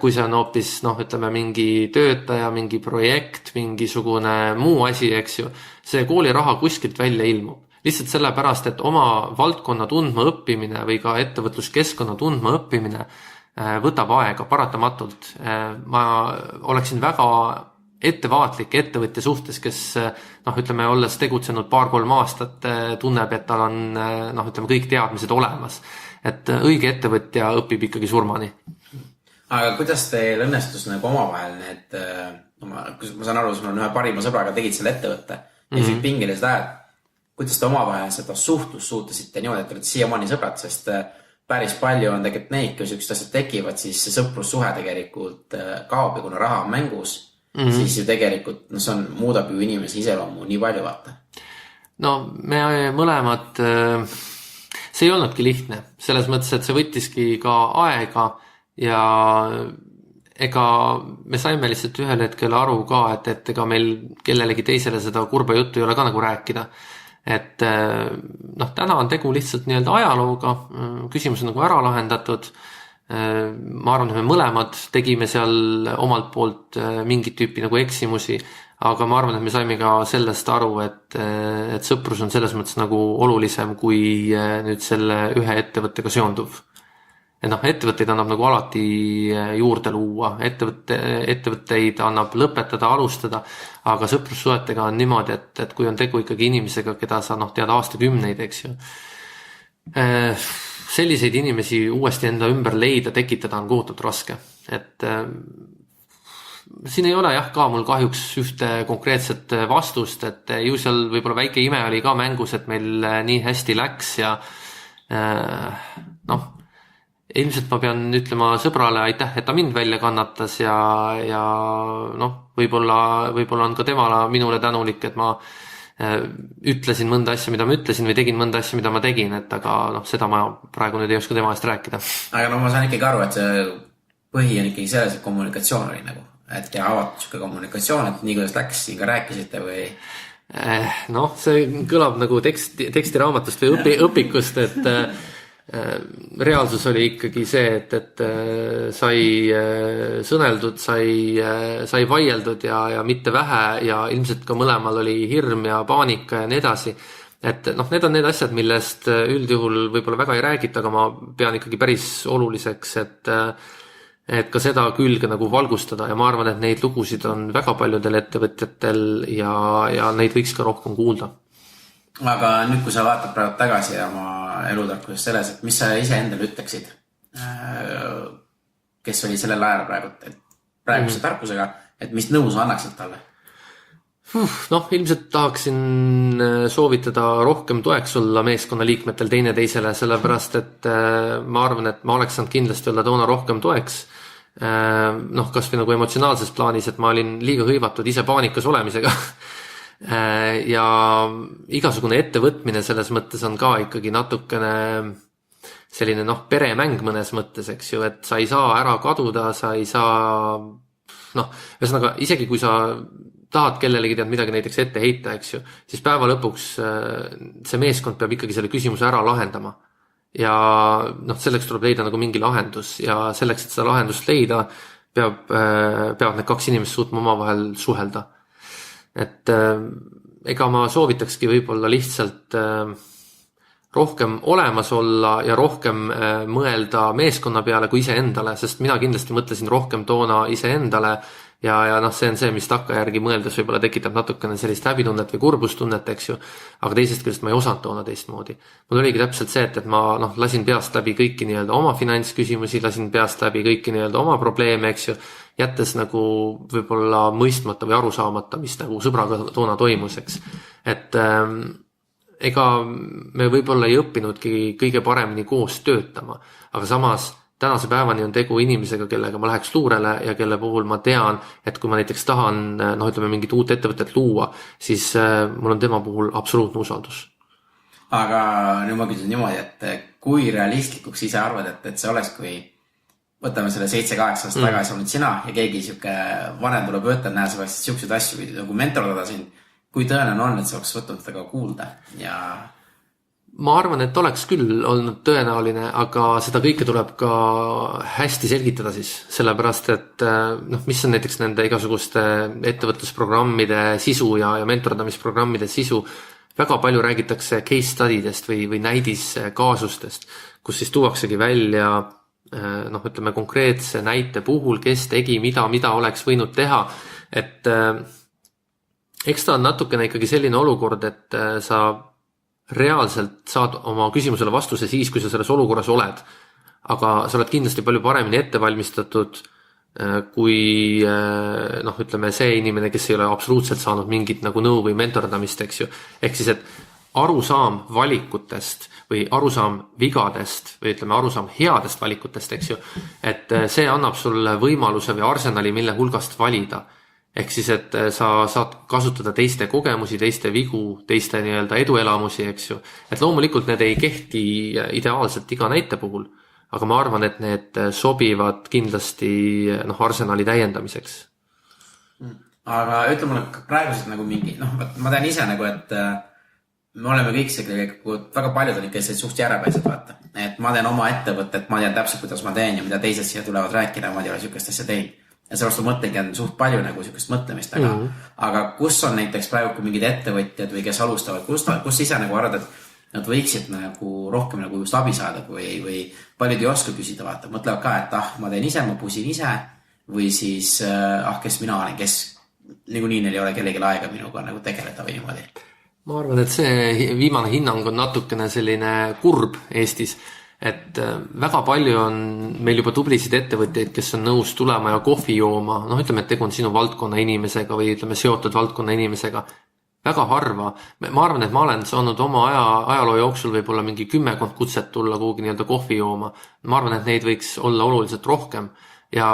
kui see on hoopis, ütleme, mingi töötaja, mingi projekt, mingisugune muu asi, eks ju, see kooliraha kuskilt välja ilmub. Lihtsalt sellepärast, et oma valdkonna tundma õppimine või ka ettevõtluskeskkonna tundma õppimine võtab aega paratamatult. Ma oleksin väga ettevaatlik ettevõtja suhtes, kes ütleme, olles tegutsenud 2-3 aastat, tunneb, et tal on ütleme, kõik teadmised olemas. Et õige ettevõtja õpib ikkagi surmani. Aga kuidas teil õnnestus nagu omavahel need, ma saan aru, sul on ühe parima sõbraga tegid selle ettevõtte ja siis pingelised ajad, kuidas te omavahel seda suhtlust suutasite niimoodi, et olete siiamaani sõbrad, sest päris palju on tegelikult neid, kui sellised asjad tekivad, siis see sõprussuhe tegelikult kaob ja kuna raha on mängus, siis ju tegelikult see muudab ju inimese iseloomu nii palju, vaata. No me mõlemad, see ei olnudki lihtne, selles mõttes, et see võttiski ka aega ja ega me saime lihtsalt ühel hetkel aru ka, et ega meil kellelegi teisele seda kurba juttu ei ole ka nagu rääkida. Et täna on tegu lihtsalt nii-öelda ajalooga, küsimus on nagu ära lahendatud. Ma arvan, et me mõlemad tegime seal omalt poolt mingit tüüpi nagu eksimusi, aga ma arvan, et me saime ka sellest aru, et sõprus on selles mõttes nagu olulisem kui nüüd selle ühe ettevõttega seonduv. Et ettevõtteid annab nagu alati juurde luua, ettevõtteid annab lõpetada, alustada, aga sõprussuhetega on niimoodi, et kui on tegu ikkagi inimesega, keda sa tead aastakümneid, eks ju, selliseid inimesi uuesti enda ümber leida, tekitada on kohutavalt raske. Et siin ei ole ka mul kahjuks ühte konkreetset vastust, et ju seal võib-olla väike ime oli ka mängus, et meil nii hästi läks ja ilmselt ma pean ütlema sõbrale aitäh, et ta mind välja kannatas ja võib-olla on ka temala minule tänulik, et ma ütlesin mõnda asja, mida ma ütlesin või tegin mõnda asja, mida ma tegin, et aga seda ma praegu nüüd ei oska tema eest rääkida. Aga ma saan ikkagi aru, et see põhi on ikkagi selles, et kommunikatsioon oli nagu, et ja avatud siuke kommunikatsioon, et nii kuidas läks, siin ka rääkisite või? See kõlab nagu tekstiraamatust või õpikust, et reaalsus oli ikkagi see, et sai sõneldud, sai vaieldud ja mitte vähe ja ilmselt ka mõlemal oli hirm ja paanika ja nii edasi. Et need on need asjad, millest üldjuhul võib-olla väga ei räägita, aga ma pean ikkagi päris oluliseks, et ka seda külge nagu valgustada ja ma arvan, et neid lugusid on väga paljudel ettevõtjatel ja neid võiks ka rohkem kuulda. Aga nüüd, kui sa vaatad praegu tagasi ja oma elutarkusest selles, et mis sa ise endale ütleksid, kes oli sellel ajal praeguse tarkusega, et mis nõu sa annaksid talle? Ilmselt tahaksin soovitada rohkem toeks olla meeskonna liikmetel teine teisele, sellepärast, et ma arvan, et ma oleks saanud kindlasti olla toona rohkem toeks. Kas või nagu emotsionaalses plaanis, et ma olin liiga hõivatud ise paanikas olemisega. Ja igasugune ettevõtmine selles mõttes on ka ikkagi natukene selline peremäng mõnes mõttes, eks ju, et sa ei saa ära kaduda, sa ei saa ühesõnaga, isegi kui sa tahad kellelegi midagi näiteks ette heita, eks ju, siis päeva lõpuks see meeskond peab ikkagi selle küsimuse ära lahendama ja selleks tuleb leida nagu mingi lahendus ja selleks, et seda lahendust leida, peavad need kaks inimest suutma omavahel suhelda. Et ega ma soovitakski võib-olla lihtsalt rohkem olemas olla ja rohkem mõelda meeskonna peale kui iseendale, sest mina kindlasti mõtlesin rohkem toona iseendale ja noh, see on see, mis takkajärgi mõeldes võib-olla tekitab natukene sellist häbitunnet või kurbustunnet, eks ju, aga teisest küljest ma ei osanud toona teistmoodi. Mul oligi täpselt see, et ma lasin peast läbi kõiki nii-öelda oma finantsküsimusi, lasin peast läbi kõiki nii-öelda oma probleeme, eks ju, jättes nagu võib-olla mõistmata või aru saamata, mis nagu sõbraga toona toimus, eks. Et ega me võib-olla ei õppinudki kõige paremini koos töötama, aga samas tänase päevani on tegu inimesega, kellega ma läheks luurele ja kelle puhul ma tean, et kui ma näiteks tahan, ütleme mingit uut ettevõtet luua, siis mul on tema puhul absoluutne usaldus. Aga nüüd ma küsin niimoodi, et kui realistlikuks ise arvad, et see oleks, kui võtame selle 7-8 aastat tagasi olnud sina ja keegi siuke vanem tuleb ütleb, näe, sa võiksid siukseid asju nagu mentordada sind, kui tõenäoline on, et sa oleks võtnud seda ka kuulda ja... Ma arvan, et oleks küll olnud tõenäoline, aga seda kõike tuleb ka hästi selgitada siis, sellepärast et mis on näiteks nende igasuguste ettevõtlusprogrammide sisu ja mentordamisprogrammide sisu. Väga palju räägitakse case study'dest või näidiskaasustest, kus siis tuuaksegi välja ütleme konkreetse näite puhul, kes tegi mida oleks võinud teha, et eks ta on natukene ikkagi selline olukord, et sa reaalselt saad oma küsimusele vastuse siis, kui sa selles olukorras oled. Aga sa oled kindlasti palju paremini ettevalmistatud kui ütleme see inimene, kes ei ole absoluutselt saanud mingit nagu nõu või mentordamist, eks ju. Ehk siis, et arusaam valikutest või arusaam vigadest või ütleme arusaam headest valikutest, eks ju, et see annab sulle võimaluse või arsenali, mille hulgast valida. Ehk siis, et sa saad kasutada teiste kogemusi, teiste vigu, teiste nii-öelda eduelamusi, eks ju. Et loomulikult need ei kehti ideaalselt iga näite puhul, aga ma arvan, et need sobivad kindlasti arsenali täiendamiseks. Aga ütle mulle praegused nagu mingi, ma tean ise nagu, et me oleme kõik väga paljud olid, kes suht järelepäised vaata. Et ma teen oma ettevõtet, ma tean täpselt, kuidas ma teen ja mida teised siia tulevad rääkida, ma ei ole sükest asja teinud. Ja sellest ma mõtlengi on suht palju nagu sükest mõtlemist, aga kus on näiteks praegu mingid ettevõtjad või kes alustavad, kus ise nagu arvad, et nad võiksid nagu rohkem nagu just abi saada või paljud ei oska küsida, vaata, mõtlevad ka, et ma teen ise, ma pusin ise või siis kes mina olen, kes niikuinii neil ei ole kellelgi aega minuga nagu tegeleda või niimoodi. Ma arvan, et see viimane hinnang on natukene selline kurb Eestis, et väga palju on meil juba tublisid ettevõtteid, kes on nõus tulema ja kohvi jooma, ütleme, et tegu on sinu valdkonna inimesega või ütleme seotud valdkonna inimesega, väga harva. Ma arvan, et ma olen saanud oma ajaloo jooksul võib-olla mingi 10 kutset tulla kuhugi nii-öelda kohvi jooma. Ma arvan, et neid võiks olla oluliselt rohkem ja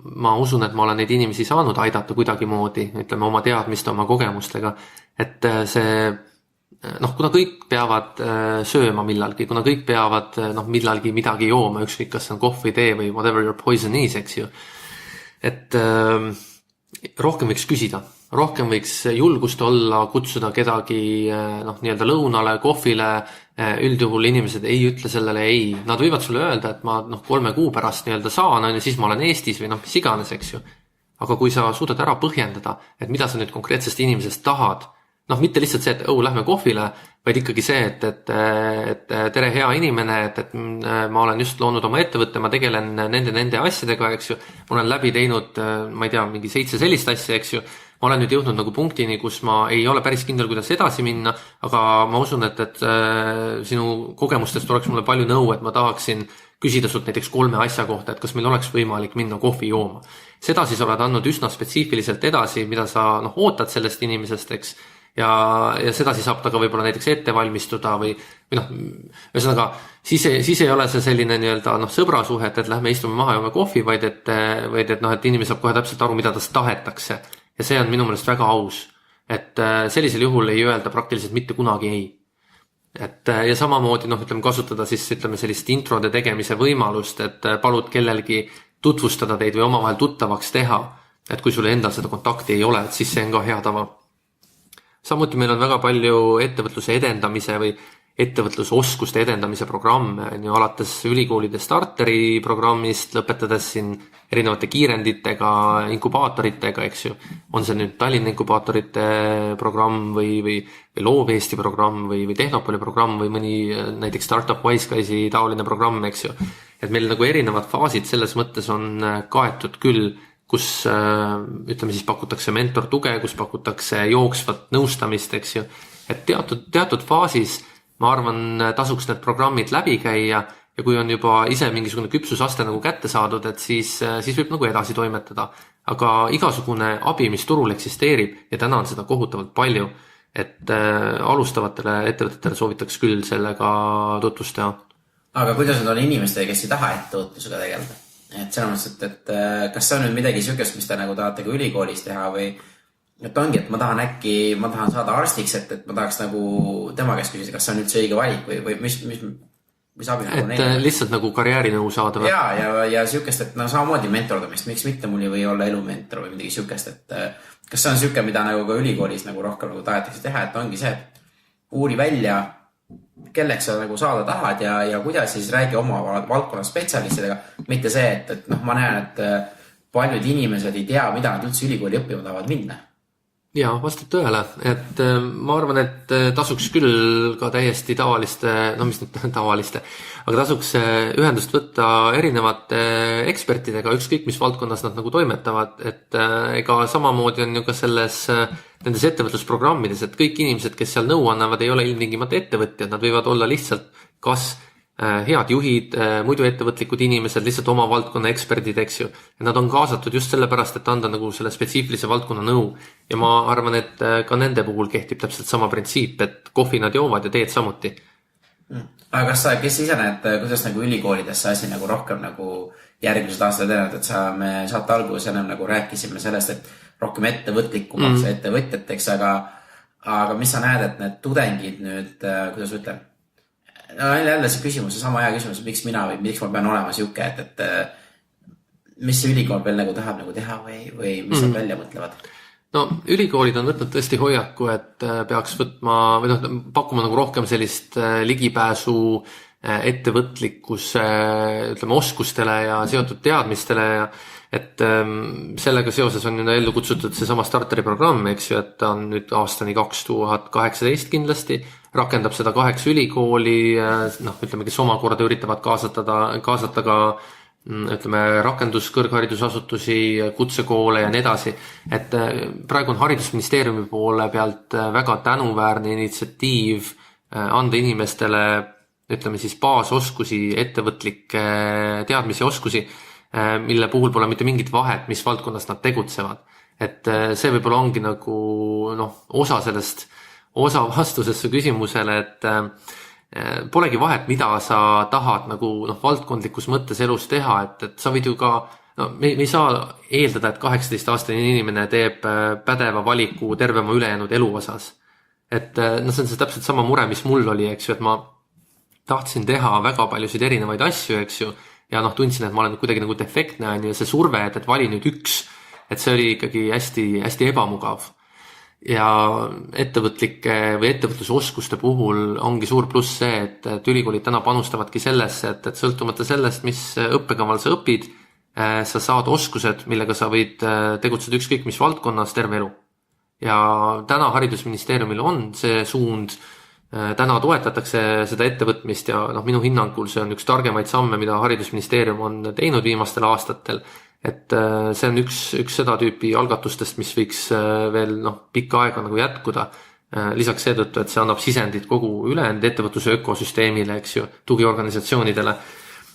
ma usun, et ma olen neid inimesi saanud aidata kuidagi moodi, ütleme oma teadmiste, oma kogemustega, et see kuna kõik peavad sööma millalgi, kuna kõik peavad millalgi midagi jooma, ükskõik kas on kohvi, tee või whatever your poison is, eks ju. Et rohkem võiks küsida, rohkem võiks julgust olla, kutsuda kedagi nii-öelda lõunale, kohvile, üldjuhul inimesed ei ütle sellele ei. Nad võivad sulle öelda, et ma 3 kuu pärast nii-öelda saan, ja siis ma olen Eestis või mis iganes, eks ju. Aga kui sa suudad ära põhjendada, et mida sa nüüd konkreetsest inimesest tahad, mitte lihtsalt see, et lähme kohvile, vaid ikkagi see, et tere hea inimene, et ma olen just loonud oma ettevõtte, ma tegelen nende asjadega, eks ju. Ma olen läbi teinud, ma ei tea, mingi 7 sellist asja, eks ju. Ma olen nüüd jõudnud nagu punktini, kus ma ei ole päris kindel, kuidas edasi minna, aga ma usun, et sinu kogemustest oleks mulle palju nõu, et ma tahaksin küsida sult näiteks 3 asja kohta, et kas meil oleks võimalik minna kohvi jooma. Seda siis oled andnud üsna spetsiifiliselt edasi, mida sa ootad sellest inimesest, eks. Ja seda siis saab ta ka võib-olla näiteks ette valmistuda või ühesõnaga, siis ei ole see selline nii-öelda sõbrasuhet, et lähme istume maha joome kohvi, vaid et inimene saab kohe täpselt aru, mida tast tahetakse. Ja see on minu meelest väga aus, et sellisel juhul ei öelda praktiliselt mitte kunagi ei. Ja samamoodi kasutada siis sellist introde tegemise võimalust, et palud kellelgi tutvustada teid või omavahel tuttavaks teha, et kui sul endal seda kontakti ei ole, et siis see on ka hea tava. Samuti meil on väga palju ettevõtluse edendamise või ettevõtlusoskuste edendamise programme, on ju, alates ülikoolide starteri programmist, lõpetades siin erinevate kiirenditega, inkubaatoritega, eks ju. On see nüüd Tallinna inkubaatorite programm või Loov Eesti programm või Tehnopoli programm või mõni näiteks Startup Wisecasei taoline programm, eks ju. Et meil nagu erinevad faasid selles mõttes on kaetud küll, kus ütleme siis pakutakse mentortuge, kus pakutakse jooksvat nõustamist, eks ju. Et teatud faasis ma arvan, tasuks need programmid läbi käia ja kui on juba ise mingisugune küpsusaste nagu kätte saadud, et siis võib nagu edasi toimetada. Aga igasugune abi, mis turul eksisteerib ja täna on seda kohutavalt palju, et alustavatele ettevõtetele soovitaks küll sellega tutvust teha. Aga kuidas nüüd on inimestega, kes ei taha ettevõtlusega tegeleda? Et selles mõttes, et kas see on nüüd midagi sükest, mis te nagu tahate ka ülikoolis teha või et ongi, et ma tahan saada arstiks, et ma tahaks nagu tema käest küsida, kas see on üldse õige valik või mis abi nagu neile? Et lihtsalt nagu karjäärinõu saada või? Ja sükest, et samamoodi mentordamist, miks mitte mul ei või olla elumentor või midagi sükest, et kas see on süke, mida nagu ka ülikoolis nagu rohkem nagu tahetakse teha, et ongi see, et uuri välja, kelleks sa nagu saada tahad ja kuidas siis räägi oma valdkonna spetsialistidega, mitte see, et ma näen, et paljud inimesed ei tea, mida nad üldse ülikooli õppima tahavad minna. Ja, vastab tõele, et ma arvan, et tasuks küll ka täiesti tavaliste, mis nüüd tavaliste, aga tasuks ühendust võtta erinevate ekspertidega, ükskõik mis valdkonnas nad nagu toimetavad, et ega samamoodi on ju ka nendes ettevõtlusprogrammides, et kõik inimesed, kes seal nõu annavad, ei ole ilmtingimata ettevõtjad, nad võivad olla lihtsalt kas head juhid, muidu ettevõtlikud inimesed, lihtsalt oma valdkonna eksperdid, eks ju. Ja nad on kaasatud just sellepärast, et anda nagu selle spetsiifilise valdkonna nõu. Ja ma arvan, et ka nende puhul kehtib täpselt sama printsiip, et kohvi nad joovad ja teed samuti. Aga kes ise näed, kuidas nagu ülikoolides see asi nagu rohkem nagu järgmised aastad edenevad, et me saate alguses enam nagu rääkisime sellest, et rohkem ettevõtlikumaks ettevõtjateks, aga mis sa näed, et need tudengid nüüd, kuidas ütlen, jälle see küsimus, see sama hea küsimus, miks mina või miks ma pean olema siuke, et mis see ülikool veel nagu tahab nagu teha või mis nad välja mõtlevad? No ülikoolid on võtnud tõesti hoiaku, et peaks võtma või pakkuma nagu rohkem sellist ligipääsu ettevõtlikkuse, ütleme, oskustele ja seotud teadmistele ja et sellega seoses on ju ellu kutsutud see sama starteri programm, eks ju, et on nüüd aastani 2018 kindlasti, rakendab seda 8 ülikooli, ütleme, kes omakorda üritavad kaasata ka ütleme, rakenduskõrgharidusasutusi, kutsekoole ja nii edasi. Et praegu on Haridusministeeriumi poole pealt väga tänuväärne initsiatiiv anda inimestele, ütleme siis baasoskusi, ettevõtlikke teadmisi ja oskusi, mille puhul pole mitte mingit vahet, mis valdkonnas nad tegutsevad. Et see võib-olla ongi nagu osa vastusesse küsimusele, et polegi vahet, mida sa tahad nagu valdkondlikus mõttes elus teha, et sa võid ju ka, me ei saa eeldada, et 18-aastane inimene teeb pädeva valiku tervema ülejäänud elu osas. Et see on see täpselt sama mure, mis mul oli, eks ju, et ma tahtsin teha väga paljusid erinevaid asju, eks ju, ja tundsin, et ma olen kuidagi nagu defektne, ja see surve, et vali nüüd üks, et see oli ikkagi hästi, hästi ebamugav. Ja ettevõtlike või ettevõtlusoskuste puhul ongi suur pluss see, et ülikoolid täna panustavadki sellesse, et sõltumata sellest, mis õppekaval sa õpid, sa saad oskused, millega sa võid tegutseda ükskõik mis valdkonnas terve elu. Ja täna Haridusministeeriumil on see suund, täna toetatakse seda ettevõtmist ja minu hinnangul see on üks targemaid samme, mida Haridusministeerium on teinud viimastel aastatel, et see on üks seda tüüpi algatustest, mis võiks veel pikka aega nagu jätkuda. Lisaks seetõttu, et see annab sisendit kogu ülejäänud ettevõtluse ökosüsteemile, eks ju, tugiorganisatsioonidele.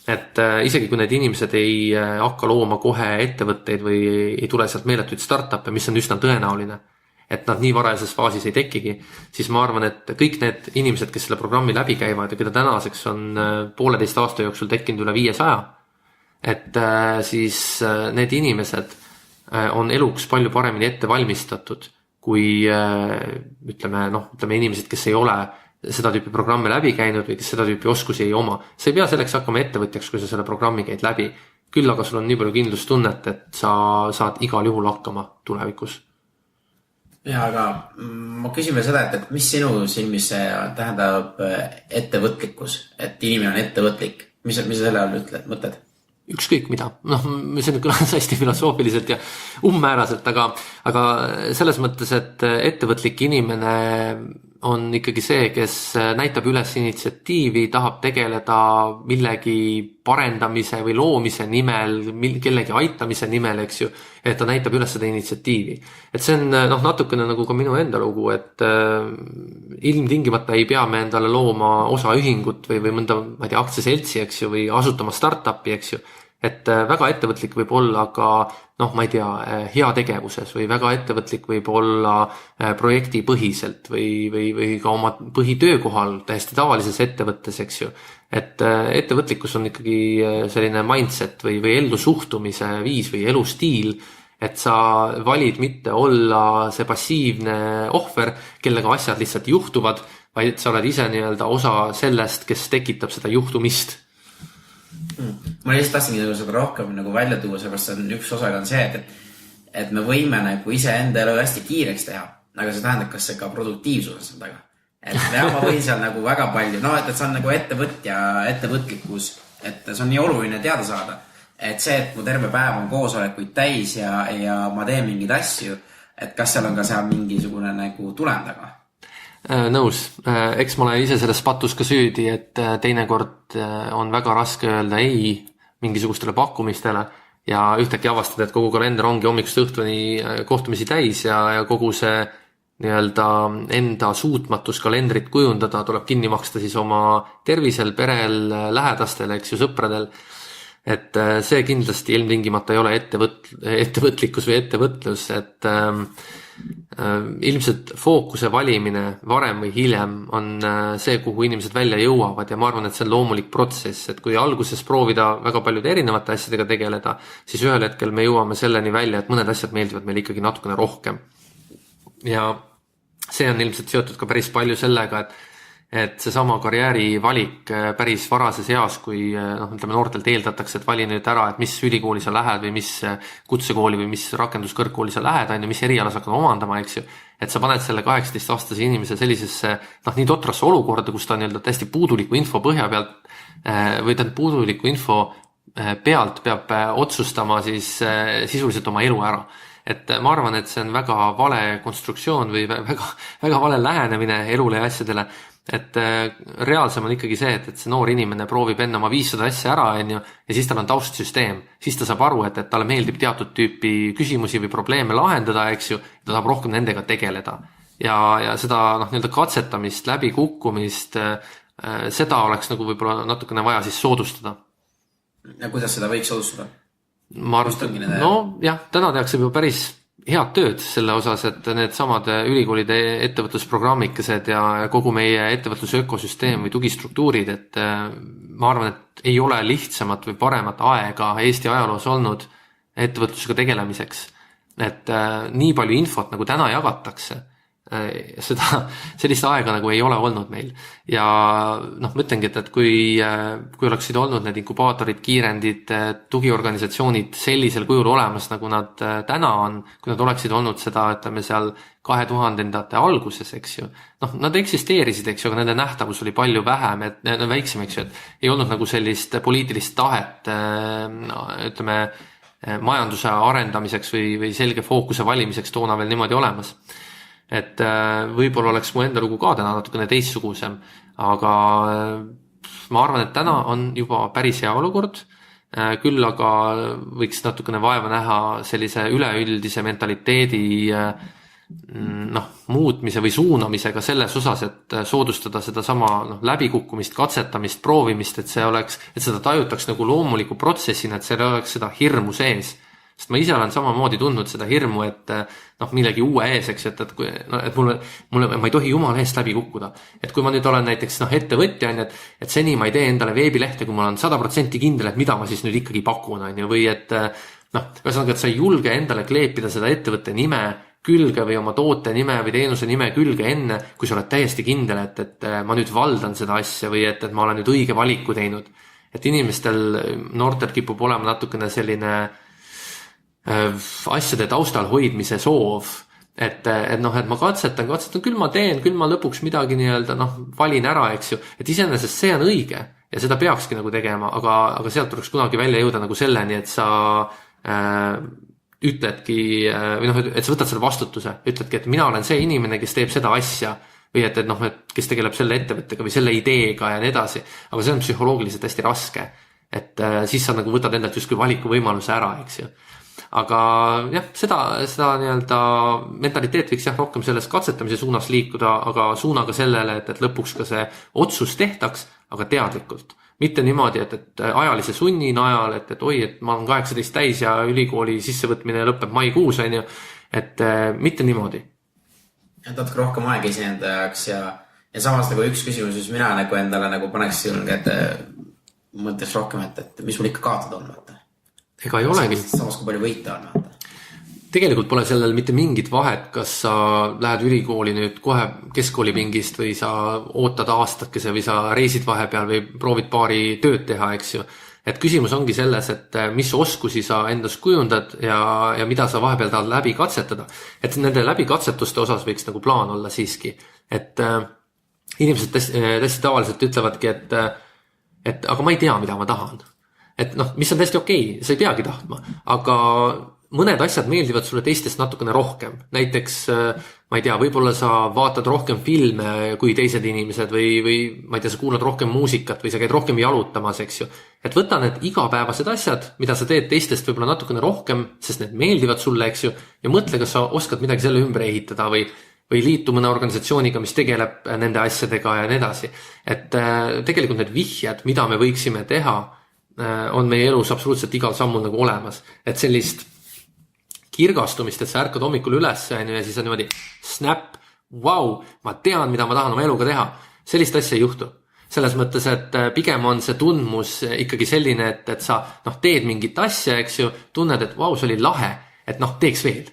Et isegi kui need inimesed ei hakka looma kohe ettevõtteid või ei tule sealt meeletuid startup'e, mis on üsna tõenäoline, et nad nii varajases faasis ei tekigi, siis ma arvan, et kõik need inimesed, kes selle programmi läbi käivad ja keda tänaseks on 1,5 aasta jooksul tekkinud üle 500, et siis need inimesed on eluks palju paremini ette valmistatud kui ütleme inimesed, kes ei ole seda tüüpi programme läbi käinud või kes seda tüüpi oskusi ei oma. Sa ei pea selleks hakkama ettevõtjaks, kui sa selle programmi käid läbi. Küll aga sul on nii palju kindlustunnet, et sa saad igal juhul hakkama tulevikus. ja, aga ma küsin veel seda, et mis sinu silmis see tähendab ettevõtlikkus, et inimene on ettevõtlik, mis sa selle all mõtled? Ükskõik mida, see on kõlas hästi filosoofiliselt ja umbmääraselt, aga selles mõttes, et ettevõtlik inimene on ikkagi see, kes näitab üles initsiatiivi, tahab tegeleda millegi parendamise või loomise nimel, kellegi aitamise nimel, eks ju, et ta näitab üles seda initsiatiivi. Et see on natukene nagu ka minu enda lugu, et ilmtingimata ei pea me endale looma osaühingut või mõnda, ma ei tea, aktsiaseltsi, eks ju, või asutama startupi, eks ju. Et väga ettevõtlik võib olla ka, ma ei tea, heategevuses või väga ettevõtlik võib olla projektipõhiselt või ka oma põhitöökohal täiesti tavalises ettevõttes, eks ju. Et ettevõtlikkus on ikkagi selline mindset või ellusuhtumise viis või elustiil, et sa valid mitte olla see passiivne ohver, kellega asjad lihtsalt juhtuvad, vaid sa oled ise nii-öelda osa sellest, kes tekitab seda juhtumist. Ma lihtsalt tahtsingi nagu seda rohkem nagu välja tuua, seepärast on üks osaga on see, et me võime nagu ise enda elu hästi kiireks teha, aga see tähendab, kas see ka produktiivsuses on taga. Et ma võin seal nagu väga palju, et see on nagu ettevõtlikkus, et see on nii oluline teada saada, et see, et mu terve päev on koosolekuid täis ja ma teen mingeid asju, et kas seal on ka seal mingisugune nagu tulem taga. Nõus, eks ma olen ise selles patus ka süüdi, et teinekord on väga raske öelda ei mingisugustele pakkumistele ja ühtäkki avastada, et kogu kalender ongi hommikust õhtuni kohtumisi täis ja kogu see nii-öelda enda suutmatus kalendrit kujundada tuleb kinni maksta siis oma tervisel, perel, lähedastel, eks ju, sõpradel. Et see kindlasti ilmtingimata ei ole ettevõtlikkus või ettevõtlus, et ilmselt fookuse valimine varem või hiljem on see, kuhu inimesed välja jõuavad ja ma arvan, et see on loomulik protsess, et kui alguses proovida väga paljude erinevate asjadega tegeleda, siis ühel hetkel me jõuame selleni välja, et mõned asjad meeldivad meile ikkagi natukene rohkem. Ja see on ilmselt seotud ka päris palju sellega, et seesama karjääri valik päris varases eas, kui ütleme noortelt eeldatakse, et vali nüüd ära, et mis ülikooli sa lähed või mis kutsekooli või mis rakenduskõrgkooli sa lähed, mis eriala sa hakkad omandama, eks ju. Et sa paned selle 18-aastase inimese sellisesse nii totrasse olukorda, kus ta nii-öelda täiesti puuduliku info põhja pealt või puuduliku info pealt peab otsustama siis sisuliselt oma elu ära. Et ma arvan, et see on väga vale konstruktsioon või väga vale lähenemine elule ja asjadele. Et reaalsem on ikkagi see, et see noor inimene proovib enne oma 500 asja ära, ja siis tal on taustsüsteem. Siis ta saab aru, et talle meeldib teatud tüüpi küsimusi või probleeme lahendada, eks ju, ta saab rohkem nendega tegeleda. Ja seda nii-öelda katsetamist, läbikukkumist, seda oleks nagu võib-olla natukene vaja siis soodustada. Ja kuidas seda võiks soodustada? Ma arvan, täna tehakse juba päris head tööd selle osas, et need samad ülikoolide ettevõtlusprogrammikesed ja kogu meie ettevõtluse ökosüsteem või tugistruktuurid, et ma arvan, et ei ole lihtsamat või paremat aega Eesti ajaloos olnud ettevõtlusega tegelemiseks. Et nii palju infot nagu täna jagatakse, sellist aega nagu ei ole olnud meil. Ja mõtlengi, et kui oleksid olnud need inkubaatorid, kiirendid, tugiorganisatsioonid sellisel kujul olemas, nagu nad täna on, kui nad oleksid olnud seda, ütleme seal 2000-ndate alguses, eks ju. Nad eksisteerisid, eks ju, aga nende nähtavus oli palju vähem, et väiksem, eks ju, et ei olnud nagu sellist poliitilist tahet, ütleme, majanduse arendamiseks või selge fookuse valimiseks toona veel niimoodi olemas. Et võib-olla oleks mu enda lugu ka täna natukene teistsugusem, aga ma arvan, et täna on juba päris hea olukord, küll aga võiks natukene vaeva näha sellise üleüldise mentaliteedi muutmise või suunamisega selles osas, et soodustada seda sama läbikukkumist, katsetamist, proovimist, et seda tajutaks nagu loomuliku protsessina, et seal oleks seda hirmu sees. Sest ma ise olen samamoodi tundnud seda hirmu, et millegi uue ees, eks, et ma ei tohi jumala eest läbi kukkuda. Et kui ma nüüd olen näiteks ettevõtja, et seni ma ei tee endale veebilehte, kui ma olen 100% kindel, et mida ma siis nüüd ikkagi pakun, või et ühesõnaga, et sa ei julge endale kleepida seda ettevõtte nime külge või oma toote nime või teenuse nime külge enne, kui sa oled täiesti kindel, et ma nüüd valdan seda asja või et ma olen nüüd õige valiku teinud. Et inimestel, noortel kipub olema natukene selline asjade taustal hoidmise soov, et ma katsetan, küll ma teen, küll ma lõpuks midagi nii-öelda valin ära, eks ju, et iseenesest see on õige ja seda peakski nagu tegema, aga sealt tuleks kunagi välja jõuda nagu selleni, et sa ütledki, või et sa võtad selle vastutuse, ütledki, et mina olen see inimene, kes teeb seda asja või et kes tegeleb selle ettevõttega või selle ideega ja nii edasi, aga see on psühholoogiliselt hästi raske, et siis sa nagu võtad endalt justkui valikuvõimaluse ära, eks ju. Aga jah, seda nii-öelda mentaliteet võiks rohkem selles katsetamise suunas liikuda, aga suunaga sellele, et lõpuks ka see otsus tehtaks, aga teadlikult. Mitte niimoodi, et ajalise sunni najal, et oi, et ma olen 18 täis ja ülikooli sissevõtmine lõpeb maikuus, on ju, et mitte niimoodi. Et natuke rohkem aeg iseenda jaoks ja samas nagu üks küsimus, mis mina nagu endale nagu paneks julge, et mõttes rohkem, et mis mul ikka kaotada on, vaata. Ega ei olegi. Samas kui palju võita on, vaata. Tegelikult pole sellel mitte mingit vahet, kas sa lähed ülikooli nüüd kohe keskkoolipingist või sa ootad aastakese või sa reisid vahepeal või proovid paari tööd teha, eks ju. Et küsimus ongi selles, et mis oskusi sa endas kujundad ja mida sa vahepeal tahad läbi katsetada. Et nende läbi katsetuste osas võiks nagu plaan olla siiski. Et inimesed täiesti tavaliselt ütlevadki, et aga ma ei tea, mida ma tahan. Et mis on täiesti okei, sa ei peagi tahtma, aga mõned asjad meeldivad sulle teistest natukene rohkem. Näiteks, ma ei tea, võib-olla sa vaatad rohkem filme kui teised inimesed või ma ei tea, sa kuulad rohkem muusikat või sa käid rohkem jalutamas, eks ju. Et võta need igapäevased asjad, mida sa teed teistest võib-olla natukene rohkem, sest need meeldivad sulle, eks ju, ja mõtle, kas sa oskad midagi selle ümber ehitada või liitu mõne organisatsiooniga, mis tegeleb nende asjadega ja nii edasi. Et tegelikult need vihjed, mida me võiksime teha, on meie elus absoluutselt igal sammul nagu olemas. Et sellist kirgastumist, et sa ärkad hommikul üles ja siis on niimoodi snap, wow, ma tean, mida ma tahan oma eluga teha. Sellist asja ei juhtu. Selles mõttes, et pigem on see tundmus ikkagi selline, et sa teed mingit asja, eks ju, tunned, et wow, see oli lahe, et teeks veel.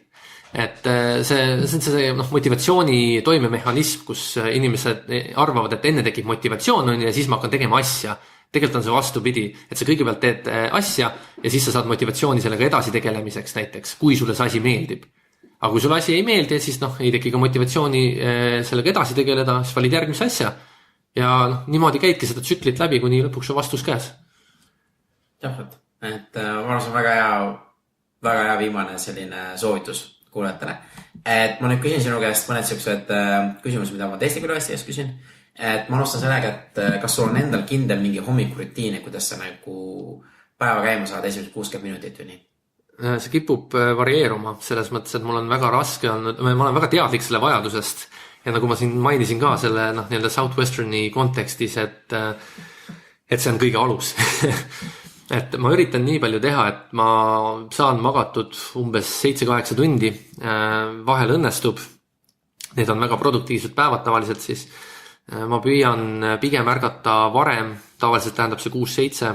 Et see motivatsiooni toimemehhanism, kus inimesed arvavad, et enne tekib motivatsioon ja siis ma hakkan tegema asja. Tegelikult on see vastupidi, et sa kõigepealt teed asja ja siis sa saad motivatsiooni sellega edasi tegelemiseks näiteks, kui sulle see asi meeldib. Aga kui sulle asi ei meeldi, siis ei teki ka motivatsiooni sellega edasi tegeleda, siis valid järgmise asja. Ja niimoodi käidki seda tsüklit läbi, kuni lõpuks on vastus käes. Täpselt, et ma arvan, väga hea viimane selline soovitus kuulajatele. Et ma nüüd küsin sinu käest mõned sellised küsimused, mida ma teiste külaliste eest küsin. Et ma alustan sellega, et kas sul on endal kindel mingi hommikurutiine, kuidas sa nagu päeva käima saad esimesed 60 minutit või nii? See kipub varieeruma selles mõttes, et mul on väga raske olnud, ma olen väga teadlik selle vajadusest ja nagu ma siin mainisin ka selle nii-öelda Southwesterni kontekstis, et see on kõige alus. Et ma üritan nii palju teha, et ma saan magatud umbes 7-8 tundi, vahel õnnestub, need on väga produktiivsed päevad tavaliselt siis. Ma püüan pigem ärgata varem, tavaliselt tähendab see 6-7.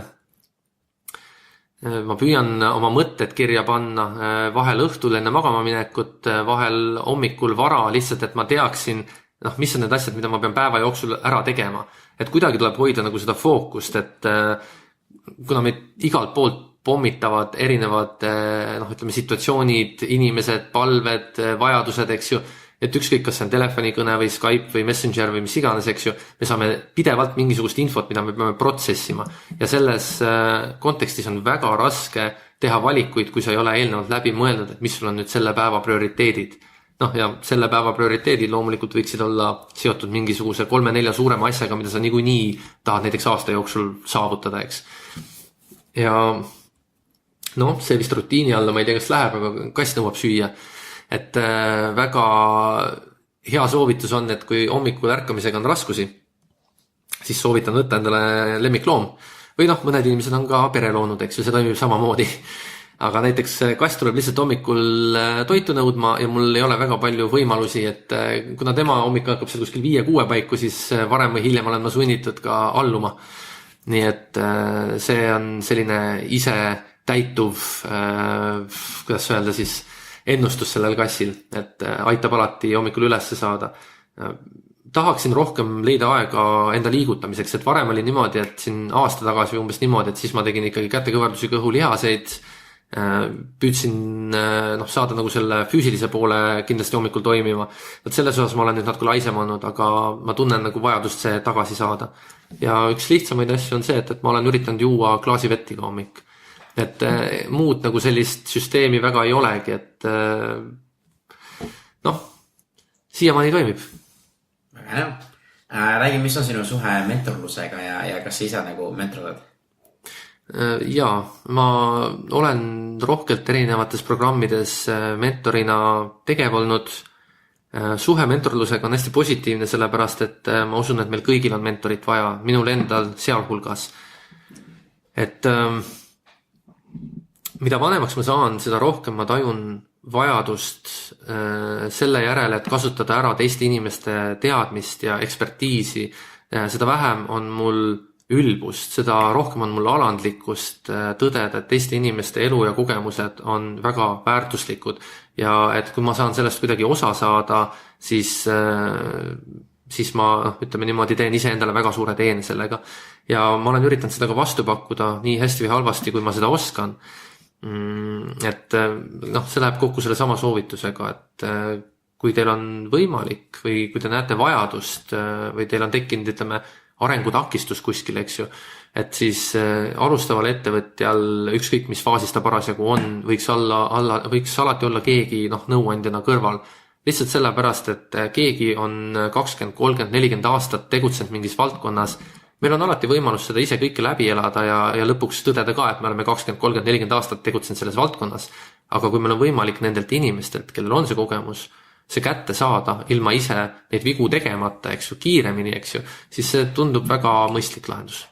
Ma püüan oma mõtted kirja panna vahel õhtul enne magama minekut, vahel hommikul vara, lihtsalt et ma teaksin, mis on need asjad, mida ma pean päeva jooksul ära tegema. Et kuidagi tuleb hoida nagu seda fookust, et kuna meid igalt poolt pommitavad erinevad situatsioonid, inimesed, palved, vajadused, eks ju, et ükskõik, kas see on telefonikõne või Skype või Messenger või mis iganes, eks ju, me saame pidevalt mingisugust infot, mida me peame protsessima. Ja selles kontekstis on väga raske teha valikuid, kui sa ei ole eelnevalt läbi mõelnud, et mis sul on nüüd selle päeva prioriteedid. Ja selle päeva prioriteedid loomulikult võiksid olla seotud mingisuguse 3-4 suurema asjaga, mida sa niikuinii tahad näiteks aasta jooksul saavutada, eks. Ja see vist rutiini alla, ma ei tea, kas läheb, aga kass nõuab süüa. Et väga hea soovitus on, et kui hommikul ärkamisega on raskusi, siis soovitan võtta endale lemmikloom. Või mõned inimesed on ka pere loonud, eks ju, see toimib samamoodi. Aga näiteks kass tuleb lihtsalt hommikul toitu nõudma ja mul ei ole väga palju võimalusi, et kuna tema hommik hakkab seal kuskil 5-6 paiku, siis varem või hiljem olen ma sunnitud ka alluma. Nii et see on selline ise täituv, kuidas öelda siis, ennustus sellel kassil, et aitab alati hommikul ülesse saada. Tahaksin rohkem leida aega enda liigutamiseks, et varem oli niimoodi, et siin aasta tagasi umbes niimoodi, et siis ma tegin ikkagi kätekõverdusi kõhulihaseid, Püüdsin saada nagu selle füüsilise poole kindlasti hommikul toimima. Vot selles osas ma olen nüüd natuke laisem olnud, aga ma tunnen nagu vajadust see tagasi saada. Ja üks lihtsamaid asju on see, et ma olen üritanud juua klaasi vett iga hommik. Et muud nagu sellist süsteemi väga ei olegi, et siiamaani toimib. Väga hea. Räägi, mis on sinu suhe mentorlusega ja kas sa ise nagu mentorled? Jaa, ma olen rohkelt erinevates programmides mentorina tegev olnud. Suhe mentorlusega on hästi positiivne, sellepärast et ma usun, et meil kõigil on mentorit vaja, minul endal sealhulgas. Et mida vanemaks ma saan, seda rohkem ma tajun vajadust selle järele, et kasutada ära teiste inimeste teadmist ja ekspertiisi. Seda vähem on mul ülbust, seda rohkem on mul alandlikkust tõdeda, et teiste inimeste elu ja kogemused on väga väärtuslikud ja et kui ma saan sellest kuidagi osa saada, siis ma ütleme niimoodi teen iseendale väga suure teene sellega. Ja ma olen üritanud seda ka vastu pakkuda nii hästi või halvasti, kui ma seda oskan. Et see läheb kokku selle sama soovitusega, et kui teil on võimalik või kui te näete vajadust või teil on tekkinud, ütleme, arengutakistus kuskil, eks ju, et siis alustaval ettevõtjal ükskõik mis faasis ta parasjagu on, võiks alati olla keegi nõuandjana kõrval. Lihtsalt sellepärast, et keegi on 20, 30, 40 aastat tegutsenud mingis valdkonnas. Meil on alati võimalus seda ise kõike läbi elada ja lõpuks tõdeda ka, et me oleme 20, 30, 40 aastat tegutsenud selles valdkonnas. Aga kui meil on võimalik nendelt inimestelt, kellel on see kogemus, see kätte saada ilma ise neid vigu tegemata, eks ju, kiiremini, eks ju, siis see tundub väga mõistlik lahendus.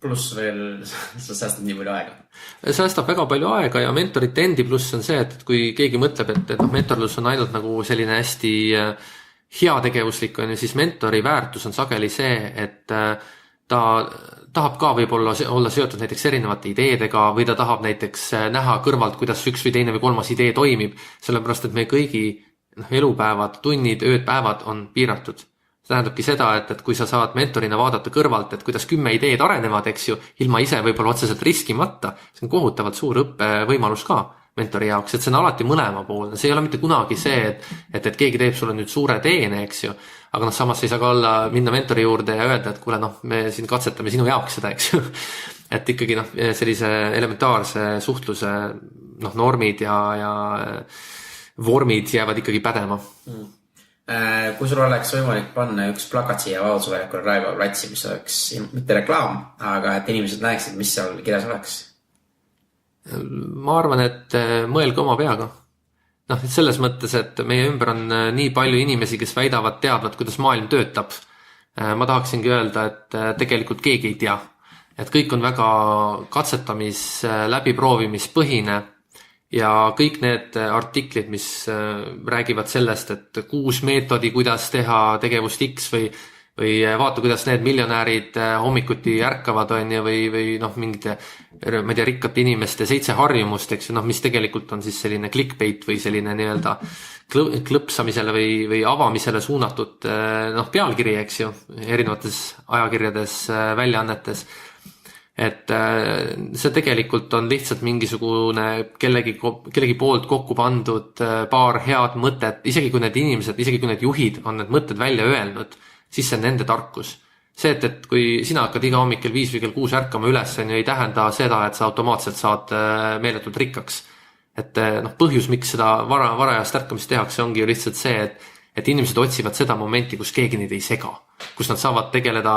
Pluss veel, sa säästad nii palju aega. Säästab väga palju aega ja mentorite endi pluss on see, et kui keegi mõtleb, et mentorlus on ainult nagu selline hästi heategevuslik, siis mentori väärtus on sageli see, et ta tahab ka võib-olla olla seotud näiteks erinevate ideedega või ta tahab näiteks näha kõrvalt, kuidas üks või teine või kolmas idee toimib, sellepärast et me kõigi elupäevad, tunnid, ööd, päevad on piiratud. See tähendabki seda, et kui sa saad mentorina vaadata kõrvalt, et kuidas 10 ideed arenevad, eks ju, ilma ise võib-olla otseselt riskimata, see on kohutavalt suur õppevõimalus ka mentori jaoks, et see on alati mõlemapoolne. See ei ole mitte kunagi see, et keegi teeb sulle nüüd suure teene, eks ju, aga samas ei saa ka minna mentori juurde ja öelda, et kuule, me siin katsetame sinu jaoks seda, eks ju. Et ikkagi sellise elementaarse suhtluse normid ja vormid jäävad ikkagi pädema. Kui sul oleks võimalik panna üks plakat siia Vabaduse väljakul Raekoja platsi, mis oleks mitte reklaam, aga et inimesed näeksid, mis seal kirjas oleks? Ma arvan, et mõelge oma peaga. Selles mõttes, et meie ümber on nii palju inimesi, kes väidavad teadvat, kuidas maailm töötab. Ma tahaksingi öelda, et tegelikult keegi ei tea. Et kõik on väga katsetamis, läbiproovimispõhine. Ja kõik need artiklid, mis räägivad sellest, et 6 meetodi, kuidas teha tegevust X või vaata, kuidas need miljonäärid hommikuti ärkavad on ja või mingite, ma ei tea, rikkate inimeste 7 harjumust, eks ju, mis tegelikult on siis selline clickbait või selline nii-öelda klõpsamisele või avamisele suunatud pealkiri, eks ju, erinevates ajakirjades, väljaannetes. Et see tegelikult on lihtsalt mingisugune kellegi poolt kokku pandud paar head mõtet, isegi kui need inimesed, isegi kui need juhid on need mõtted välja öelnud, siis see on nende tarkus. See, et kui sina hakkad iga hommik kell 5 või kell 6 ärkama üles, ei tähenda seda, et sa automaatselt saad meeletult rikkaks. Et põhjus, miks seda varajast ärkamist tehakse, ongi ju lihtsalt see, et inimesed otsivad seda momenti, kus keegi neid ei sega. Kus nad saavad tegeleda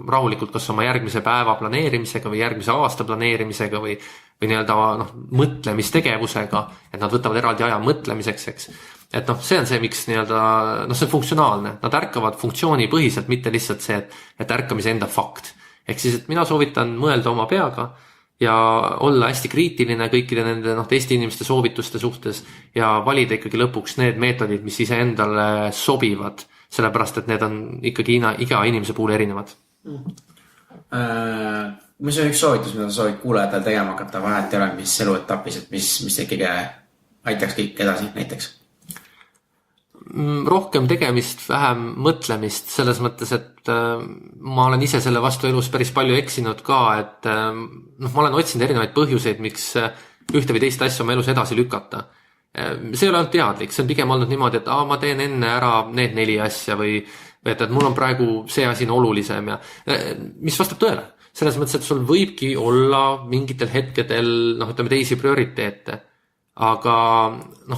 rahulikult kas oma järgmise päeva planeerimisega või järgmise aasta planeerimisega või nii-öelda mõtlemistegevusega, et nad võtavad eraldi aja mõtlemiseks, eks. Et see on see, miks nii-öelda, see on funktsionaalne. Nad ärkavad funktsioonipõhiselt, mitte lihtsalt see, et ärkamise enda fakt. Ehk siis, et mina soovitan mõelda oma peaga ja olla hästi kriitiline kõikide nende teiste inimeste soovituste suhtes ja valida ikkagi lõpuks need meetodid, mis iseendale sobivad. Sellepärast, et need on ikkagi iga inimese puhul erinevad. Mis on üks soovitus, mida sa soovid kuulajatel tegema hakata vahet ei ole, mis eluetapis, et mis ikkagi aitaks kõik edasi näiteks? Rohkem tegemist, vähem mõtlemist, selles mõttes, et ma olen ise selle vastu elus päris palju eksinud ka, et ma olen otsinud erinevaid põhjuseid, miks ühte või teist asja oma elus edasi lükata. See ei ole olnud teadlik, see on pigem olnud niimoodi, et ma teen enne ära need 4 asja või et mul on praegu see asi on olulisem ja mis vastab tõele. Selles mõttes, et sul võibki olla mingitel hetkedel, ütleme teisi prioriteete. Aga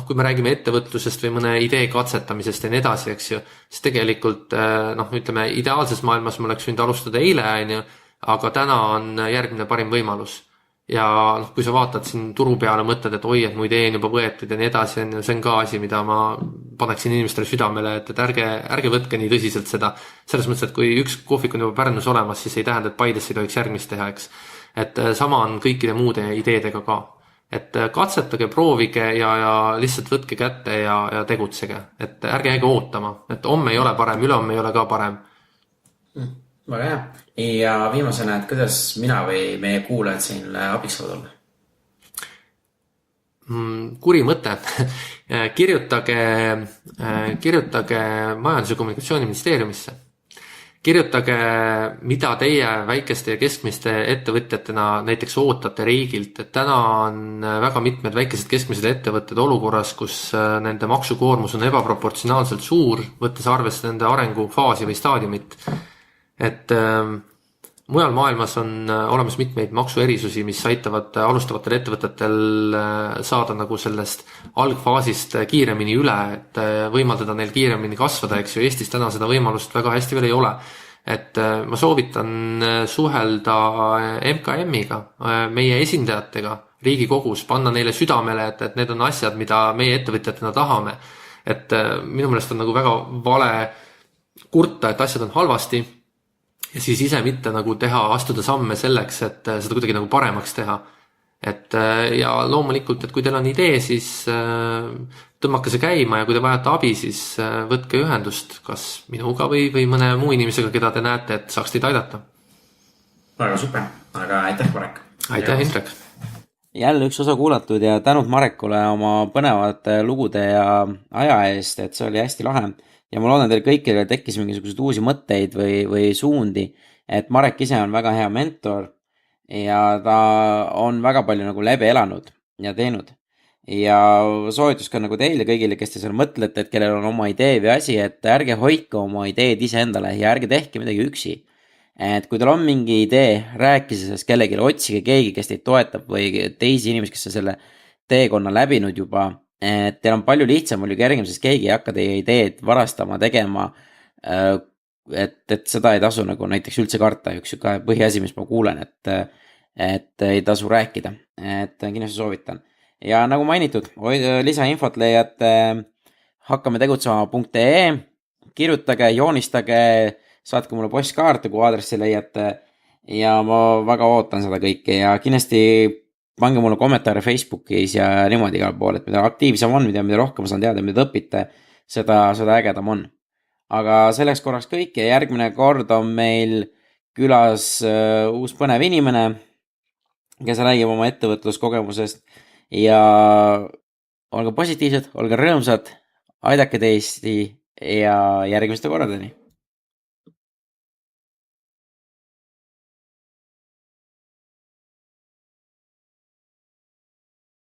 kui me räägime ettevõtlusest või mõne idee katsetamisest ja nii edasi, eks ju, siis tegelikult ütleme ideaalses maailmas ma oleks võinud alustada eile, aga täna on järgmine parim võimalus. Ja kui sa vaatad siin turu peale, mõtled, et oi, et mu idee on juba võetud ja nii edasi, see on ka asi, mida ma paneksin inimestele südamele, et ärge võtke nii tõsiselt seda. Selles mõttes, et kui üks kohvik on juba Pärnus olemas, siis ei tähenda, et Paidesse ei tohiks järgmist teha, eks. Et sama on kõikide muude ideedega ka. Et katsetage, proovige ja lihtsalt võtke kätte ja tegutsege. Et ärge jääge ootama, et homme ei ole parem, ülehomme ei ole ka parem. Väga hea. Ja viimasena, et kuidas mina või meie kuulajad siin abiks saavad olla? Kuri mõte. Kirjutage Majandus- ja Kommunikatsiooniministeeriumisse. Kirjutage, mida teie väikeste ja keskmiste ettevõtjatena näiteks ootate riigilt, et täna on väga mitmed väikesed keskmised ettevõtted olukorras, kus nende maksukoormus on ebaproportsionaalselt suur, võttes arvesse nende arengufaasi või staadiumit. Et mujal maailmas on olemas mitmeid maksuerisusi, mis aitavad alustavatel ettevõtetel saada nagu sellest algfaasist kiiremini üle, et võimaldada neil kiiremini kasvada, eks ju. Eestis täna seda võimalust väga hästi veel ei ole. Et ma soovitan suhelda MKM-iga, meie esindajatega Riigikogus, panna neile südamele, et need on asjad, mida meie ettevõtjatena tahame. Et minu meelest on nagu väga vale kurta, et asjad on halvasti ja siis ise mitte nagu astuda samme selleks, et seda kuidagi nagu paremaks teha. Et ja loomulikult, et kui teil on idee, siis tõmmake see käima ja kui te vajate abi, siis võtke ühendust kas minuga või mõne muu inimesega, keda te näete, et saaks teid aidata. Väga super, aga aitäh, Marek. Aitäh, Indrek. Jälle üks osa kuulatud ja tänud Marekule oma põnevate lugude ja aja eest, et see oli hästi lahe. Ja ma loodan, teil kõikidel tekkis mingisuguseid uusi mõtteid või suundi, et Marek ise on väga hea mentor ja ta on väga palju nagu läbi elanud ja teinud. Ja soovitus ka nagu teile kõigile, kes te seal mõtlete, et kellel on oma idee või asi, et ärge hoidke oma ideed ise endale ja ärge tehke midagi üksi. Et kui teil on mingi idee, rääkige sellest kellelegi, otsige keegi, kes teid toetab või teisi inimesi, kes on selle teekonna läbinud juba. Et teil on palju lihtsam, palju kergem, sest keegi ei hakka teie ideed varastama, tegema, et seda ei tasu nagu näiteks üldse karta, üks põhiasi, mis ma kuulen, et ei tasu rääkida, et kindlasti soovitan. Ja nagu mainitud, lisainfot leiate hakkametegutsema.ee, kirjutage, joonistage, saatke mulle postkaarte, kui aadressi leiate ja ma väga ootan seda kõike ja kindlasti pange mulle kommentaare Facebookis ja niimoodi igal pool, et mida aktiivsem on, mida rohkem saan teada, mida te õpite, seda ägedam on. Aga selleks korraks kõik ja järgmine kord on meil külas uus põnev inimene, kes räägib oma ettevõtluskogemusest ja olge positiivsed, olge rõõmsad, aidake teisi ja järgmiste korradeni.